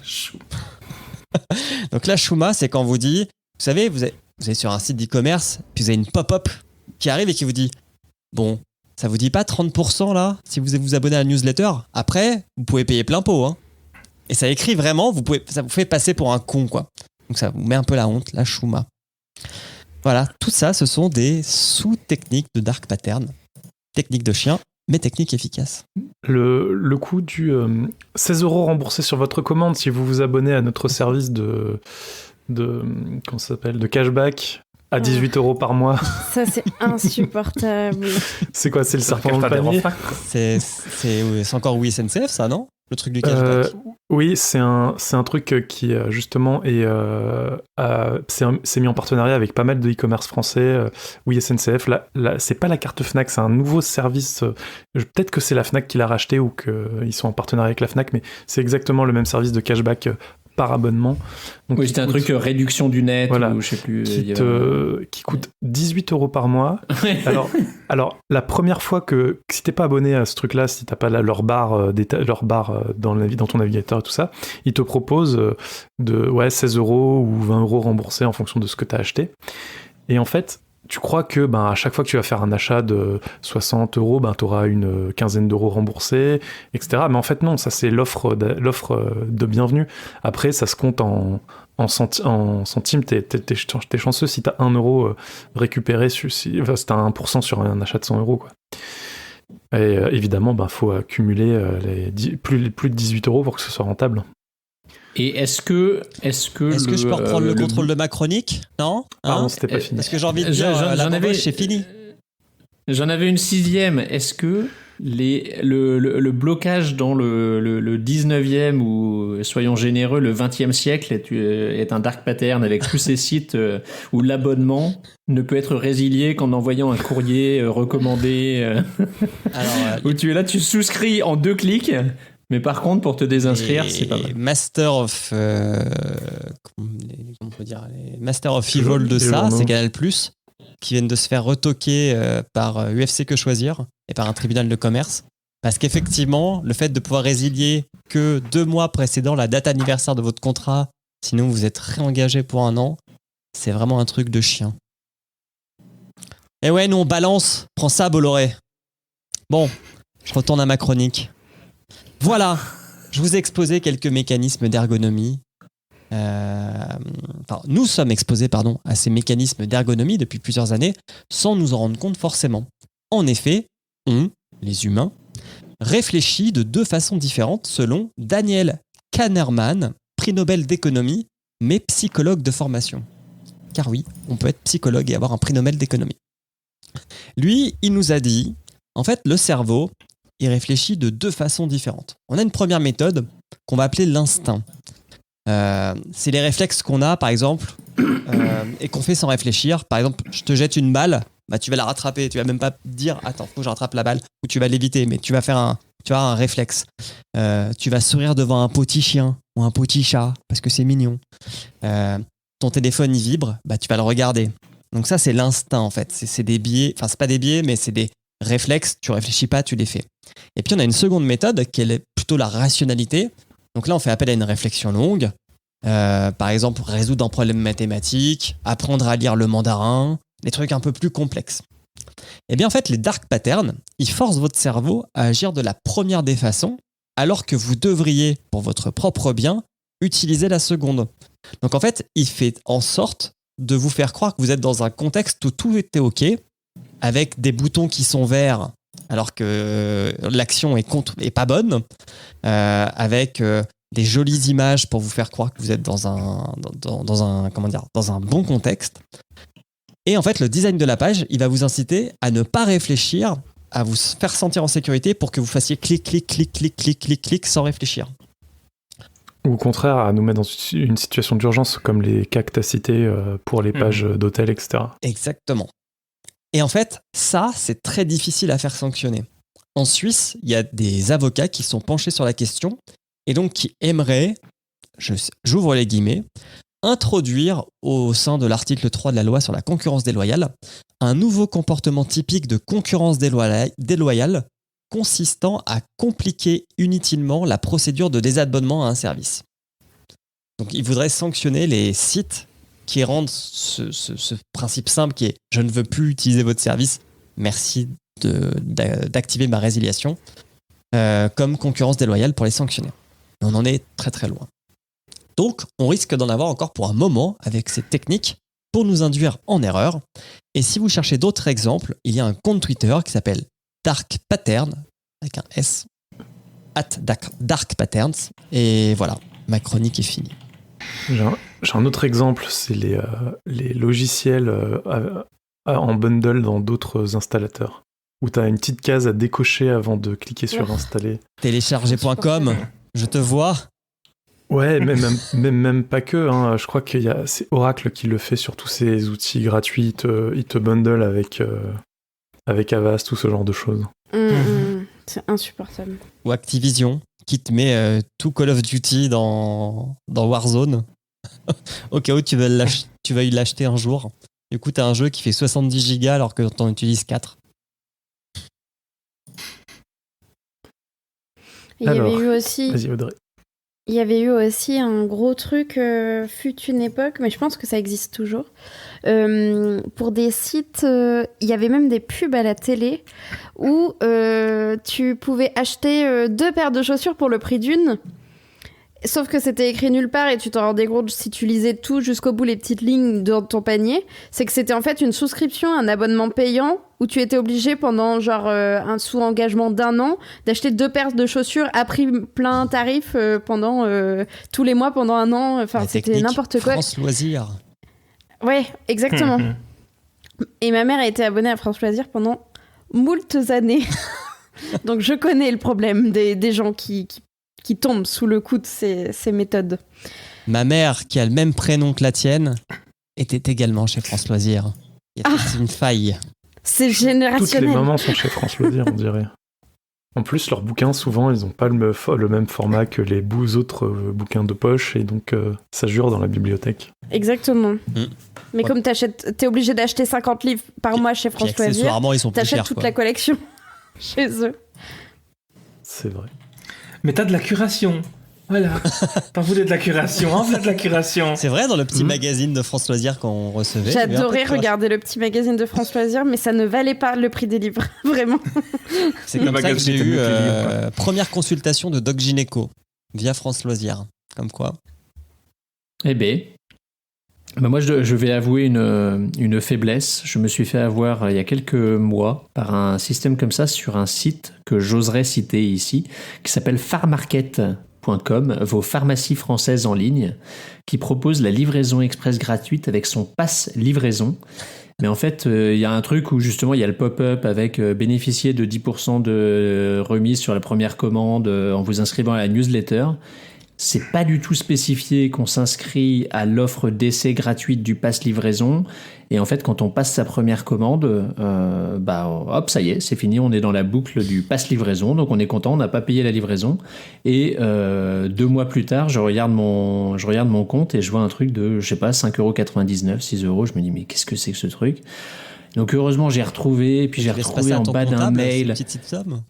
Donc la chouma, c'est quand on vous dit, vous savez, vous allez sur un site d'e-commerce, puis vous avez une pop-up qui arrive et qui vous dit, bon, ça vous dit pas 30% là, si vous vous abonnez à la newsletter? Après, vous pouvez payer plein pot, hein. Et ça écrit vraiment, ça vous fait passer pour un con, quoi. Donc ça vous met un peu la honte, la chouma. Voilà, tout ça, ce sont des sous-techniques de dark pattern. Techniques de chien, mais techniques efficaces. Le coût du 16 € remboursé sur votre commande si vous vous abonnez à notre service de comment ça s'appelle, de cashback à 18 € par mois. Ça, c'est insupportable. C'est quoi, c'est le serpent dans le panier? C'est encore oui SNCF, ça, non? Le truc du cashback. Oui, c'est un truc qui justement c'est mis en partenariat avec pas mal de e-commerce français. Oui, SNCF, c'est pas la carte Fnac, c'est un nouveau service. Peut-être que c'est la Fnac qui l'a racheté ou qu'ils sont en partenariat avec la Fnac, mais c'est exactement le même service de cashback par abonnement. Donc, oui, c'était un truc réduction du net, voilà, ou je sais plus. Qui coûte 18 € par mois. alors, la première fois que si t'es pas abonné à ce truc-là, si t'as pas leur barre dans ton navigateur et tout ça, ils te proposent 16 € ou 20 € remboursés en fonction de ce que t'as acheté. Et en fait, tu crois que à chaque fois que tu vas faire un achat de 60 €, tu auras une quinzaine d'euros remboursés, etc. Mais en fait, non, ça c'est l'offre de bienvenue. Après, ça se compte en centimes. T'es chanceux si t'as 1 € récupéré, si t'as 1% sur un achat de 100 €, quoi. Et évidemment, faut accumuler plus de 18 € pour que ce soit rentable. Et est-ce que je peux reprendre le contrôle de ma chronique? Non, pardon, c'était pas fini. Parce que j'ai envie de dire, la embauche, c'est fini. J'en avais une 6e. Est-ce que Le blocage dans le 19e ou, soyons généreux, le 20e siècle est un dark pattern avec tous ces sites où l'abonnement ne peut être résilié qu'en envoyant un courrier recommandé. Alors, où tu es là, tu souscris en 2 clics, mais par contre, pour te désinscrire, c'est pas mal. Master of... comment on peut dire, les Master of Evil de ça, c'est Canal+, qui viennent de se faire retoquer par UFC Que Choisir et par un tribunal de commerce. Parce qu'effectivement, le fait de pouvoir résilier que 2 mois précédant la date anniversaire de votre contrat, sinon vous êtes réengagé pour 1 an, c'est vraiment un truc de chien. Et ouais, nous on balance. Prends ça, Bolloré. Bon, je retourne à ma chronique. Voilà, je vous ai exposé quelques mécanismes d'ergonomie. Nous sommes exposés à ces mécanismes d'ergonomie depuis plusieurs années sans nous en rendre compte forcément. En effet, les humains, réfléchit de 2 façons différentes selon Daniel Kahneman, prix Nobel d'économie, mais psychologue de formation. Car oui, on peut être psychologue et avoir un prix Nobel d'économie. Lui, il nous a dit, en fait, le cerveau, il réfléchit de 2 façons différentes. On a une première méthode qu'on va appeler l'instinct. C'est les réflexes qu'on a, par exemple, et qu'on fait sans réfléchir. Par exemple, je te jette une balle, tu vas la rattraper. Tu vas même pas dire « Attends, faut que je rattrape la balle » ou tu vas l'éviter, mais tu vas faire un réflexe. Tu vas sourire devant un petit chien ou un petit chat parce que c'est mignon. Ton téléphone, il vibre, tu vas le regarder. Donc ça, c'est l'instinct, en fait. C'est des biais, enfin, c'est pas des biais, mais c'est des réflexes. Tu réfléchis pas, tu les fais. Et puis, on a une seconde méthode qui est plutôt la rationalité. Donc là, on fait appel à une réflexion longue. Par exemple, résoudre un problème mathématique, apprendre à lire le mandarin, des trucs un peu plus complexes. Eh bien, en fait, les dark patterns, ils forcent votre cerveau à agir de la première des façons, alors que vous devriez, pour votre propre bien, utiliser la seconde. Donc en fait, il fait en sorte de vous faire croire que vous êtes dans un contexte où tout était OK, avec des boutons qui sont verts, alors que l'action est pas bonne, avec des jolies images pour vous faire croire que vous êtes dans un bon contexte. Et en fait, le design de la page, il va vous inciter à ne pas réfléchir, à vous faire sentir en sécurité pour que vous fassiez clic, clic, clic, clic, clic, clic, clic sans réfléchir. Ou au contraire, à nous mettre dans une situation d'urgence, comme les cas que tu as cités pour les pages d'hôtel, etc. Exactement. Et en fait, ça, c'est très difficile à faire sanctionner. En Suisse, il y a des avocats qui sont penchés sur la question et donc qui aimeraient, j'ouvre les guillemets, introduire au sein de l'article 3 de la loi sur la concurrence déloyale un nouveau comportement typique de concurrence déloyale consistant à compliquer inutilement la procédure de désabonnement à un service. Donc, ils voudraient sanctionner les sites qui rendent ce principe simple qui est « je ne veux plus utiliser votre service, merci d'activer ma résiliation » comme concurrence déloyale pour les sanctionner. Et on en est très très loin. Donc, on risque d'en avoir encore pour un moment avec ces techniques pour nous induire en erreur. Et si vous cherchez d'autres exemples, il y a un compte Twitter qui s'appelle Dark Pattern, avec un S, @darkpatterns. Et voilà, ma chronique est finie. J'ai un autre exemple, c'est les logiciels en bundle dans d'autres installateurs, où tu as une petite case à décocher avant de cliquer sur installer. Télécharger.com, je te vois. Ouais, même pas que. Hein. Je crois que c'est Oracle qui le fait sur tous ses outils gratuits. Il te bundle avec Avast, tout ce genre de choses. C'est insupportable. Ou Activision, qui te met tout Call of Duty dans Warzone, au cas où tu vas l'acheter un jour. Du coup, tu as un jeu qui fait 70 gigas alors que tu en utilises 4. Vas-y, Audrey. Il y avait eu aussi un gros truc fut une époque, mais je pense que ça existe toujours. Pour des sites, il y avait même des pubs à la télé où tu pouvais acheter 2 paires de chaussures pour le prix d'une. Sauf que c'était écrit nulle part et tu t'en rendais compte si tu lisais tout jusqu'au bout, les petites lignes de ton panier. C'est que c'était en fait une souscription, un abonnement payant où tu étais obligé pendant un sous-engagement d'1 an d'acheter 2 paires de chaussures à prix plein tarif pendant tous les mois pendant 1 an. Enfin, c'était n'importe quoi. France Loisirs. Ouais, exactement. Et ma mère a été abonnée à France Loisirs pendant moultes années. Donc je connais le problème des gens qui tombent sous le coup de ces méthodes. Ma mère, qui a le même prénom que la tienne, était également chez France Loisirs. Il y a peut-être une faille. C'est Toutes générationnel. les mamans sont chez France Loisirs, on dirait. En plus, leurs bouquins, souvent, ils n'ont pas le même format que les autres bouquins de poche, et donc ça jure dans la bibliothèque. Exactement. Mais comme t'es obligé d'acheter 50 livres par mois chez France Loisirs, accessoirement, ils sont plus t'achètes chers, toute quoi. la collection chez eux. C'est vrai. Mais t'as de la curation. Voilà. T'en voulais de la curation, hein, de la curation. C'est vrai, dans le petit magazine de France Loisirs qu'on recevait. J'adorais regarder le petit magazine de France Loisirs, mais ça ne valait pas le prix des livres, vraiment. C'est comme ça que magazine j'ai était eu mieux que les livres, quoi. première consultation de Doc Gynéco via France Loisirs. Comme quoi. Eh bien, moi je vais avouer une faiblesse. Je me suis fait avoir il y a quelques mois par un système comme ça sur un site que j'oserais citer ici, qui s'appelle farmarket.com, vos pharmacies françaises en ligne, qui propose la livraison express gratuite avec son pass livraison. Mais en fait, il y a un truc où justement il y a le pop-up avec bénéficier de 10% de remise sur la première commande en vous inscrivant à la newsletter. C'est pas du tout spécifié qu'on s'inscrit à l'offre d'essai gratuite du pass livraison. Et en fait, quand on passe sa première commande, hop, ça y est, c'est fini, on est dans la boucle du pass livraison. Donc on est content, on n'a pas payé la livraison. Et 2 mois plus tard, je regarde mon compte et je vois un truc de, je sais pas, 5,99€, 6€. Je me dis, mais qu'est-ce que c'est que ce truc ? Donc heureusement, j'ai retrouvé, et puis j'ai retrouvé en bas d'un mail. Petite somme.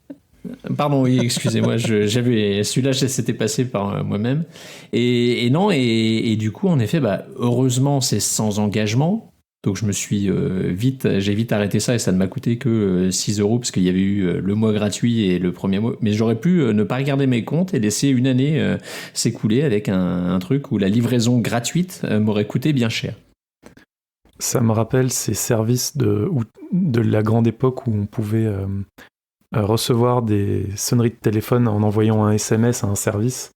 Pardon, oui, excusez-moi, j'avais celui-là, s'était passé par moi-même. Et non, et du coup, en effet, heureusement, c'est sans engagement. Donc j'ai vite arrêté ça et ça ne m'a coûté que 6€ parce qu'il y avait eu le mois gratuit et le premier mois. Mais j'aurais pu ne pas regarder mes comptes et laisser une année s'écouler avec un truc où la livraison gratuite m'aurait coûté bien cher. Ça me rappelle ces services de la grande époque où on pouvait recevoir des sonneries de téléphone en envoyant un SMS à un service,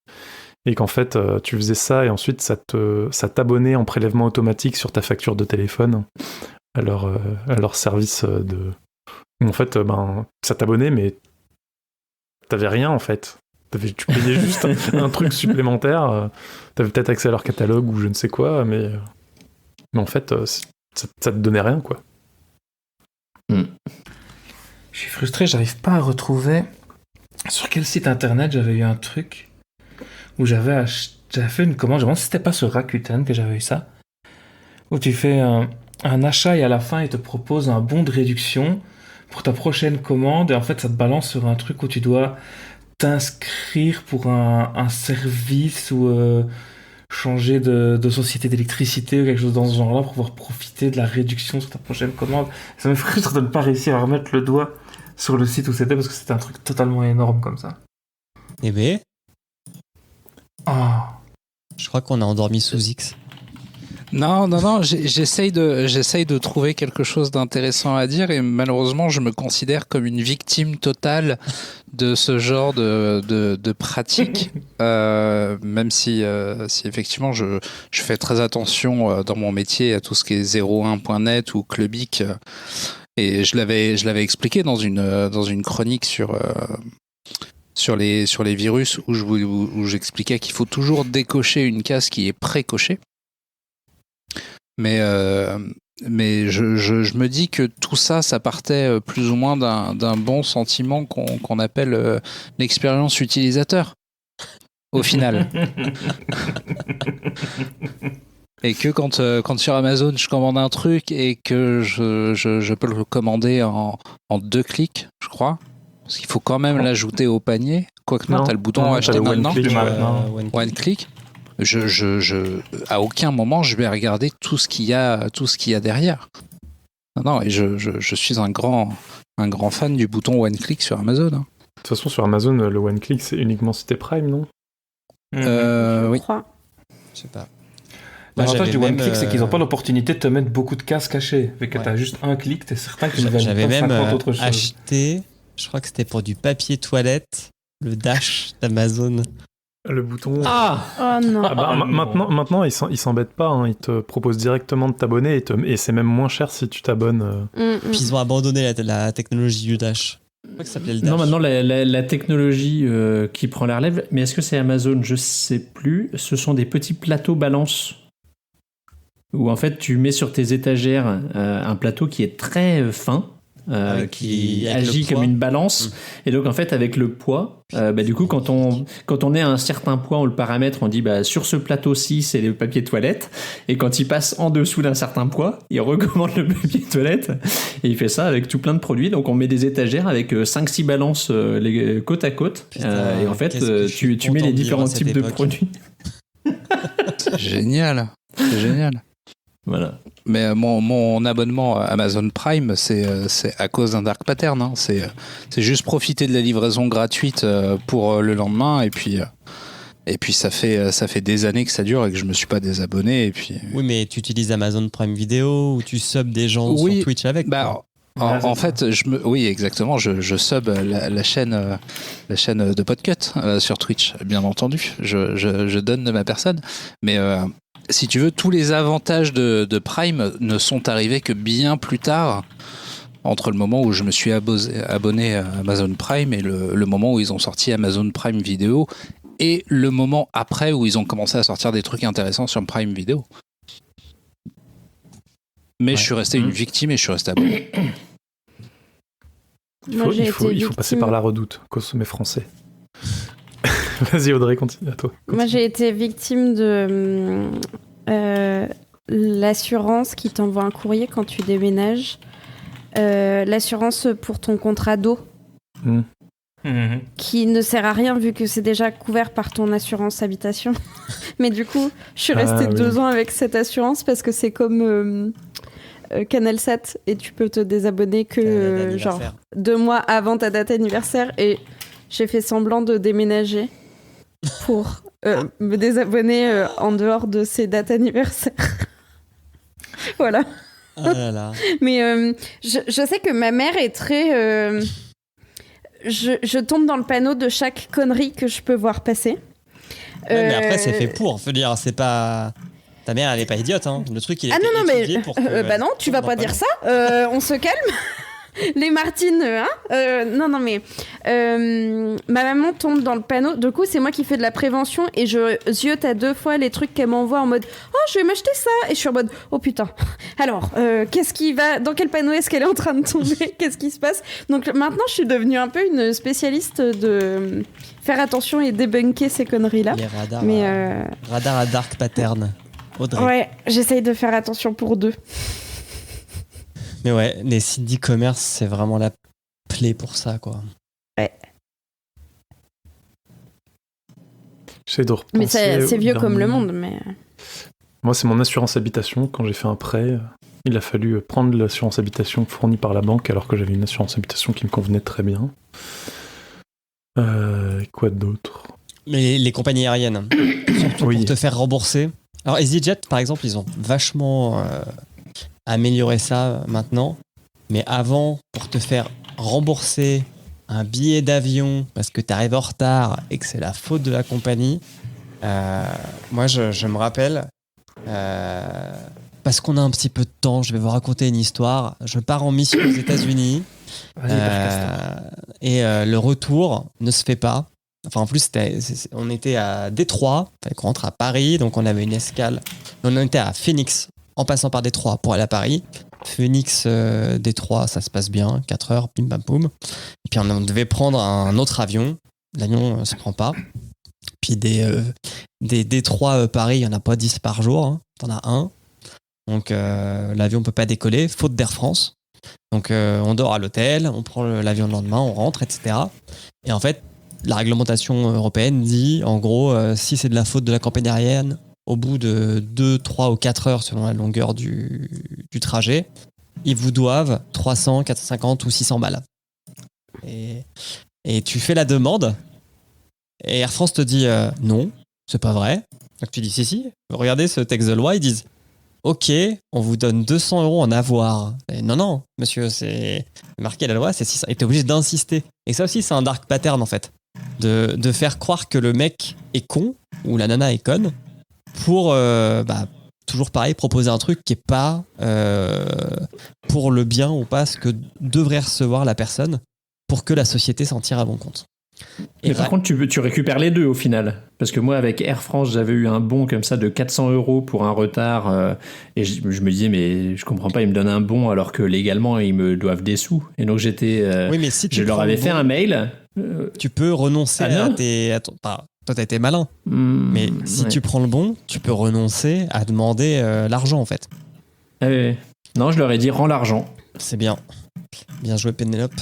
et qu'en fait tu faisais ça et ensuite ça t'abonnait en prélèvement automatique sur ta facture de téléphone à leur service où en fait ça t'abonnait mais t'avais rien en fait. Tu payais juste un truc supplémentaire, t'avais peut-être accès à leur catalogue ou je ne sais quoi, mais en fait ça te donnait rien quoi. Je suis frustré, j'arrive pas à retrouver sur quel site internet j'avais eu un truc où j'avais fait une commande. Je me demande si c'était pas sur Rakuten que j'avais eu ça, où tu fais un achat et à la fin ils te proposent un bon de réduction pour ta prochaine commande et en fait ça te balance sur un truc où tu dois t'inscrire pour un service ou changer de société d'électricité ou quelque chose dans ce genre-là pour pouvoir profiter de la réduction sur ta prochaine commande. Ça me frustre de ne pas réussir à remettre le doigt sur le site où c'était parce que c'était un truc totalement énorme comme ça. Eh bien, Ah. je crois qu'on a endormi sous X. Non, j'essaye de trouver quelque chose d'intéressant à dire et malheureusement je me considère comme une victime totale de ce genre de pratique, même si effectivement je fais très attention dans mon métier à tout ce qui est 01.net ou Clubic, et je l'avais expliqué dans une chronique sur les virus où j'expliquais qu'il faut toujours décocher une case qui est pré-cochée. Mais je me dis que tout ça partait plus ou moins d'un bon sentiment qu'on appelle l'expérience utilisateur, au final. Et que quand sur Amazon, je commande un truc et que je peux le commander en 2 clics, je crois. Parce qu'il faut quand même l'ajouter au panier. Quoique non, t'as le bouton acheter maintenant. One click. À aucun moment je vais regarder tout ce qu'il y a derrière. Non, et je suis un grand fan du bouton one click sur Amazon. De toute façon, sur Amazon, le one click c'est uniquement si t'es Prime, non ? Oui. Je sais pas. L'avantage du one click, c'est qu'ils n'ont pas l'opportunité de te mettre beaucoup de cases cachées. Vu que t'as juste un clic, t'es certain que tu ne vas J'avais pas même 50 autres choses. acheté, je crois que c'était pour du papier toilette, le Dash d'Amazon. Le bouton. Oh non. Maintenant, ils s'embêtent pas. Hein. Ils te proposent directement de t'abonner et c'est même moins cher si tu t'abonnes. Puis ils ont abandonné la technologie du Dash. crois que ça s'appelait le Dash. Non, maintenant la technologie qui prend la relève, mais est-ce que c'est Amazon? Je sais plus. Ce sont des petits plateaux balance où en fait tu mets sur tes étagères un plateau qui est très fin. Qui agit comme une balance et donc en fait avec le poids du coup quand on est à un certain poids on le paramètre, on dit sur ce plateau-ci c'est le papier toilette et quand il passe en dessous d'un certain poids il recommande le papier toilette et il fait ça avec tout plein de produits. Donc on met des étagères avec 5-6 balances côte à côte. Putain, et en fait tu mets les différents types de produits. C'est génial. Voilà. Mais mon abonnement Amazon Prime, c'est à cause d'un dark pattern. Hein. C'est juste profiter de la livraison gratuite pour le lendemain. Et puis ça fait des années que ça dure et que je me suis pas désabonné. Et puis... Oui, mais tu utilises Amazon Prime Video ou tu subs des gens sur Twitch avec en fait, oui, exactement. Je sub la chaîne de Podcut sur Twitch, bien entendu. Je donne de ma personne. Mais... si tu veux, tous les avantages de Prime ne sont arrivés que bien plus tard, entre le moment où je me suis abonné à Amazon Prime et le moment où ils ont sorti Amazon Prime Video, et le moment après où ils ont commencé à sortir des trucs intéressants sur Prime Video. Mais je suis resté une victime et je suis resté abonné. Il faut passer par la redoute, consommer français. Vas-y Audrey, continue à toi. Moi j'ai été victime de l'assurance qui t'envoie un courrier quand tu déménages. L'assurance pour ton contrat d'eau. Qui ne sert à rien vu que c'est déjà couvert par ton assurance habitation. Mais du coup, je suis restée 2 ans avec cette assurance parce que c'est comme CanalSat et tu peux te désabonner que genre 2 mois avant ta date anniversaire et j'ai fait semblant de déménager pour me désabonner en dehors de ces dates anniversaires. Voilà. Ah là là. Mais je sais que ma mère est très... je tombe dans le panneau de chaque connerie que je peux voir passer. Mais après, c'est fait pour. Faut dire, c'est pas... Ta mère, elle est pas idiote. Hein. Le truc, il est étudié pour que... non, tu vas pas dire ça. On se calme. Les Martines, non, mais ma maman tombe dans le panneau. Du coup, c'est moi qui fais de la prévention et je ziote à 2 fois les trucs qu'elle m'envoie en mode « Oh, je vais m'acheter ça !» Et je suis en mode « Oh putain, alors, qu'est-ce qui va... Dans quel panneau est-ce qu'elle est en train de tomber? Qu'est-ce qui se passe ?» Donc maintenant, je suis devenue un peu une spécialiste de faire attention et débunker ces conneries-là. Les radars, radars à dark pattern. Audrey. Ouais, j'essaye de faire attention pour 2. Mais ouais, les sites d'e-commerce, c'est vraiment la plaie pour ça, quoi. Ouais. J'essaie de repenser. Mais c'est vieux comme le monde, mais... Moi, c'est mon assurance habitation. Quand j'ai fait un prêt, il a fallu prendre l'assurance habitation fournie par la banque alors que j'avais une assurance habitation qui me convenait très bien. Quoi d'autre? Les compagnies aériennes, surtout pour te faire rembourser. Alors EasyJet, par exemple, ils ont vachement... améliorer ça maintenant, mais avant, pour te faire rembourser un billet d'avion parce que tu arrives en retard et que c'est la faute de la compagnie, moi je me rappelle, parce qu'on a un petit peu de temps, je vais vous raconter une histoire. Je pars en mission aux États-Unis et le retour ne se fait pas. Enfin, en plus, on était à Détroit, on rentre à Paris, donc on avait une escale. On était à Phoenix, en passant par Détroit pour aller à Paris. Phoenix, Détroit, ça se passe bien, 4 heures, pim pam poum. Et puis on devait prendre un autre avion. L'avion ne se prend pas. Puis des Détroit Paris, il n'y en a pas 10 par jour. Hein. T'en as un. Donc l'avion ne peut pas décoller, faute d'Air France. Donc on dort à l'hôtel, on prend l'avion le lendemain, on rentre, etc. Et en fait, la réglementation européenne dit, en gros, si c'est de la faute de la compagnie aérienne, au bout de 2, 3 ou 4 heures selon la longueur du trajet, ils vous doivent 300, 450 ou 600 balles. Et tu fais la demande et Air France te dit non, c'est pas vrai. Donc tu dis si, regardez ce texte de loi, ils disent ok, on vous donne 200 € en avoir. Et non, monsieur, c'est marqué la loi, c'est 600. Et t'es obligé d'insister. Et ça aussi, c'est un dark pattern en fait. De faire croire que le mec est con ou la nana est conne pour toujours pareil proposer un truc qui est pas pour le bien ou pas ce que devrait recevoir la personne. pour que la société s'en tire à bon compte. Mais par contre, tu récupères les deux au final. Parce que moi, avec Air France, j'avais eu un bon comme ça de 400 € pour un retard. Et je me disais, mais je comprends pas, ils me donnent un bon alors que légalement, ils me doivent des sous. Et donc, oui, mais si tu je leur avais fait un mail. Tu peux renoncer à ton. Toi, t'as été malin. Mais si tu prends le bon, tu peux renoncer à demander l'argent en fait. Ah oui. Non, je leur ai dit, rends l'argent. C'est bien. Bien joué, Pénélope.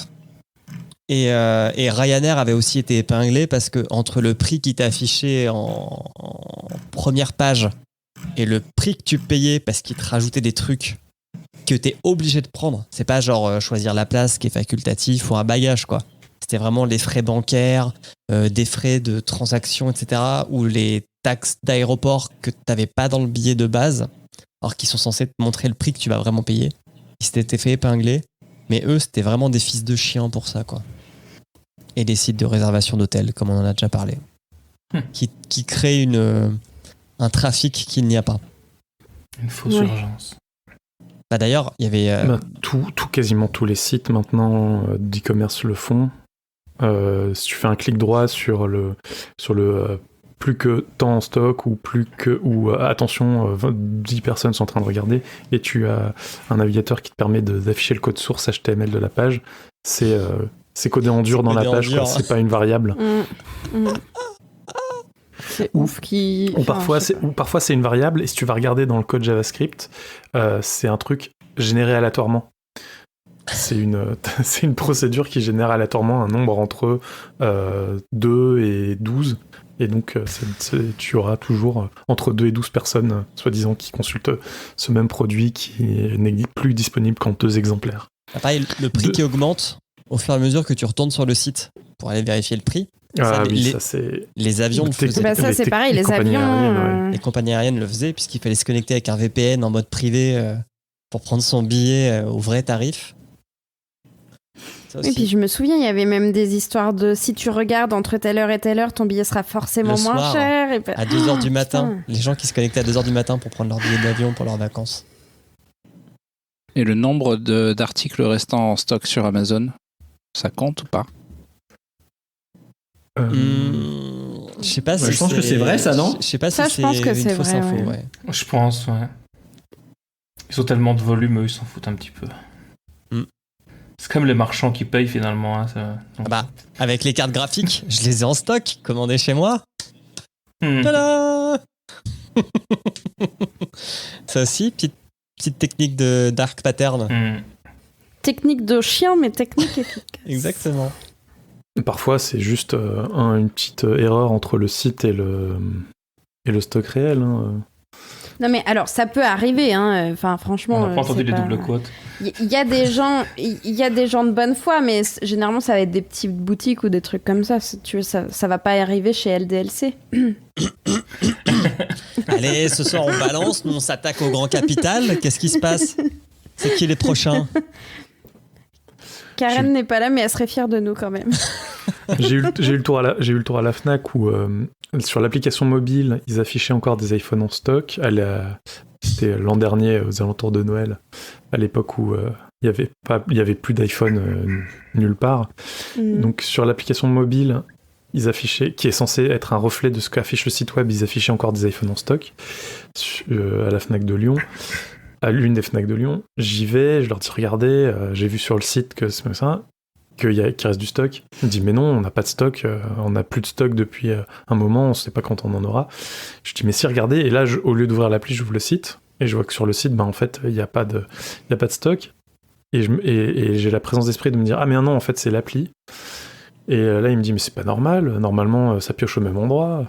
Et Ryanair avait aussi été épinglé parce que entre le prix qui t'est affiché en première page et le prix que tu payais parce qu'ils te rajoutaient des trucs que t'es obligé de prendre, c'est pas genre choisir la place qui est facultatif ou un bagage quoi. C'était vraiment les frais bancaires, des frais de transaction, etc. ou les taxes d'aéroport que t'avais pas dans le billet de base, alors qu'ils sont censés te montrer le prix que tu vas vraiment payer. Ils s'étaient fait épingler, mais eux c'était vraiment des fils de chiens pour ça quoi. Et des sites de réservation d'hôtels, comme on en a déjà parlé, qui créent un trafic qu'il n'y a pas. Une fausse urgence. Bah d'ailleurs, il y avait... Quasiment tous les sites maintenant d'e-commerce le font. Si tu fais un clic droit sur le plus que tant en stock ou attention, 10 personnes sont en train de regarder, et tu as un navigateur qui te permet d'afficher le code source HTML de la page, c'est codé en dur dans la page, quoi, c'est pas une variable. C'est ouf qui... Ou parfois c'est une variable, et si tu vas regarder dans le code JavaScript, c'est un truc généré aléatoirement. C'est une procédure qui génère aléatoirement un nombre entre 2 et 12. Et donc, tu auras toujours entre 2 et 12 personnes, soi-disant, qui consultent ce même produit qui n'est plus disponible qu'en 2 exemplaires. Pareil, le prix qui augmente au fur et à mesure que tu retournes sur le site pour aller vérifier le prix. Les avions le faisaient. Bah ça, c'est pareil, les avions... Les compagnies aériennes le faisaient puisqu'il fallait se connecter avec un VPN en mode privé pour prendre son billet au vrai tarif. Et puis je me souviens, il y avait même des histoires de si tu regardes entre telle heure et telle heure, ton billet sera forcément le moins soir, cher. Et... à 2h du matin. Les gens qui se connectaient à 2h du matin pour prendre leur billet d'avion pour leurs vacances. Et le nombre d'articles restants en stock sur Amazon, ça compte ou pas? Je sais pas si je pense que c'est vrai, ça, non? Je sais pas ça, si je pense que c'est une fausse vrai, info. ouais. Ouais. Je pense, ouais. Ils ont tellement de volume, eux, ils s'en foutent un petit peu. C'est comme les marchands qui payent finalement. Hein, avec les cartes graphiques, je les ai en stock, commandées chez moi. Tada. Ça aussi, petite technique de dark pattern. Technique de chien, mais technique efficace. Exactement. Parfois, c'est juste une petite erreur entre le site et le stock réel. Hein. Non mais alors ça peut arriver, hein. Enfin franchement. On n'a pas entendu les doubles quotes. Il y a des gens de bonne foi, mais généralement ça va être des petites boutiques ou des trucs comme ça. Tu veux, ça va pas arriver chez LDLC. Allez, ce soir on balance, nous on s'attaque au grand capital. Qu'est-ce qui se passe? C'est qui les prochains? Karen n'est pas là, mais elle serait fière de nous quand même. J'ai eu le tour à la Fnac où sur l'application mobile, ils affichaient encore des iPhones en stock. C'était l'an dernier, aux alentours de Noël, à l'époque où il y avait plus d'iPhone nulle part. Donc sur l'application mobile, ils affichaient, qui est censé être un reflet de ce qu'affiche le site web, ils affichaient encore des iPhones en stock à la Fnac de Lyon. À l'une des Fnac de Lyon, j'y vais, je leur dis regardez, j'ai vu sur le site que c'est ça, qu'il reste du stock. Ils me disent mais non, on n'a pas de stock, on n'a plus de stock depuis un moment, on ne sait pas quand on en aura. Je dis mais si, regardez, et là au lieu d'ouvrir l'appli, j'ouvre le site et je vois que sur le site, en fait, il n'y a pas de stock, et j'ai la présence d'esprit de me dire ah mais non, en fait c'est l'appli. Et là il me dit mais c'est pas normal, normalement ça pioche au même endroit.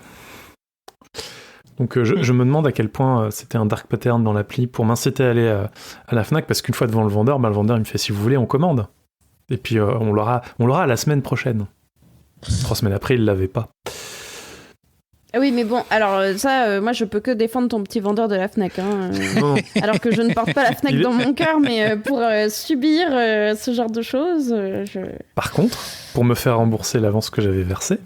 Donc je me demande à quel point c'était un dark pattern dans l'appli pour m'inciter à aller à la Fnac, parce qu'une fois devant le vendeur, le vendeur il me fait si vous voulez on commande. Et puis on l'aura la semaine prochaine. 3 semaines après il l'avait pas. Ah oui mais bon, alors ça, moi je peux que défendre ton petit vendeur de la Fnac. Hein, alors que je ne porte pas la Fnac dans mon cœur, mais pour subir ce genre de choses, Par contre, pour me faire rembourser l'avance que j'avais versée,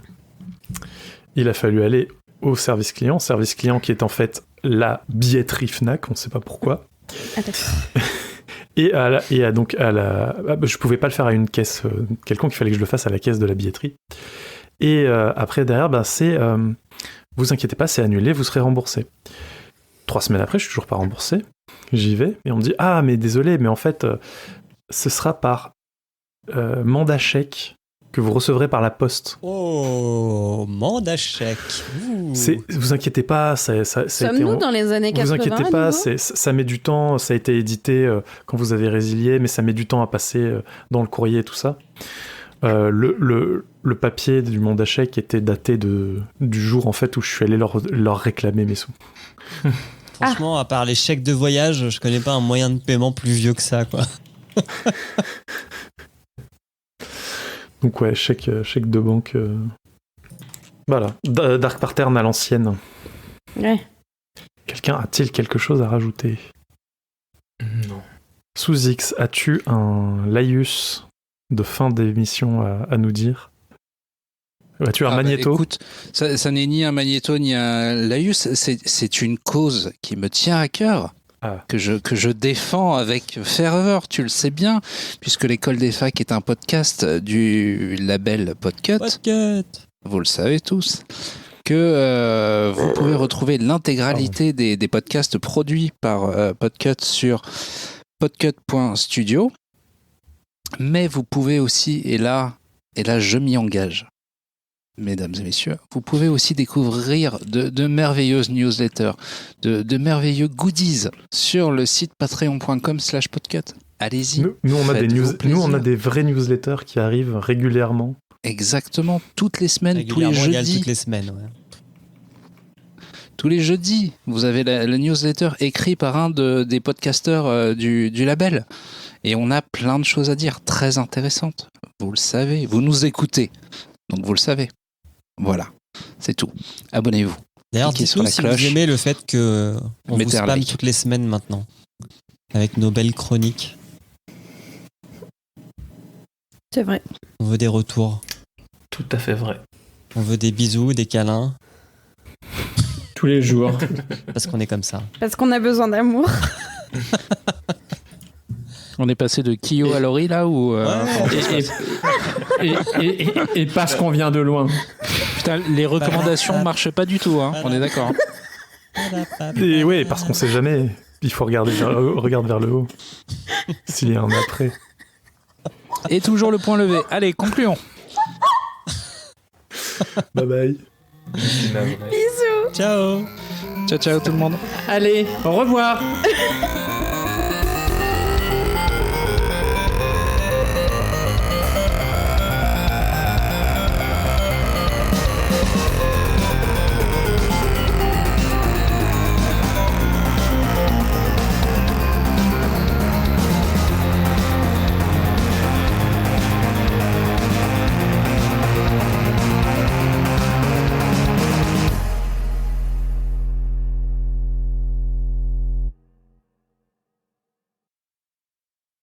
il a fallu aller au service client qui est en fait la billetterie Fnac, on ne sait pas pourquoi. Ah, d'accord. Donc je pouvais pas le faire à une caisse quelconque, il fallait que je le fasse à la caisse de la billetterie. Et après, derrière, c'est vous inquiétez pas, c'est annulé, vous serez remboursé. 3 semaines après, je suis toujours pas remboursé. J'y vais et on me dit ah mais désolé, mais en fait ce sera par mandat chèque que vous recevrez par la poste. Oh, mandat chèque. Vous inquiétez pas, ça sommes-nous dans les années 80? Vous inquiétez pas, ça met du temps, ça a été édité quand vous avez résilié, mais ça met du temps à passer dans le courrier et tout ça. Le papier du mandat chèque était daté du jour en fait où je suis allé leur réclamer mes sous. Franchement, à part les chèques de voyage, je connais pas un moyen de paiement plus vieux que ça, quoi. Donc ouais, chèque de banque. Voilà, Dark Pattern à l'ancienne. Ouais. Quelqu'un a-t-il quelque chose à rajouter? Non. Sous X, as-tu un laïus de fin d'émission à nous dire? As-tu un magnéto? Écoute, ça n'est ni un magnéto ni un laïus, c'est une cause qui me tient à cœur. Que je défends avec ferveur, tu le sais bien, puisque l'école des facs est un podcast du label Podcut. Vous le savez tous. Que vous pouvez retrouver l'intégralité des podcasts produits par Podcut sur podcut.studio. Mais vous pouvez aussi, et là je m'y engage, mesdames et messieurs, vous pouvez aussi découvrir de merveilleuses newsletters, de merveilleux goodies sur le site patreon.com/podcut. Allez-y. Nous, on a des vrais newsletters qui arrivent régulièrement. Exactement, toutes les semaines, tous les jeudis. Toutes les semaines, ouais. Tous les jeudis, vous avez la newsletter écrite par un des podcasteurs du label. Et on a plein de choses à dire, très intéressantes. Vous le savez, vous nous écoutez. Donc vous le savez. Voilà, c'est tout. Abonnez-vous. D'ailleurs, dites-nous si vous aimez le fait qu'on vous spamme like toutes les semaines maintenant. Avec nos belles chroniques. C'est vrai. On veut des retours. Tout à fait vrai. On veut des bisous, des câlins. Tous les jours. Parce qu'on est comme ça. Parce qu'on a besoin d'amour. On est passé de Kyo à Laurie là ou et parce qu'on vient de loin. Putain, les recommandations marchent pas du tout, hein. On est d'accord. Et ouais, parce qu'on sait jamais. Il faut regarder vers le haut. S'il y a un après. Et toujours le point levé. Allez, concluons. Bye bye. Bisous. Ciao. Ciao tout le monde. Allez, au revoir.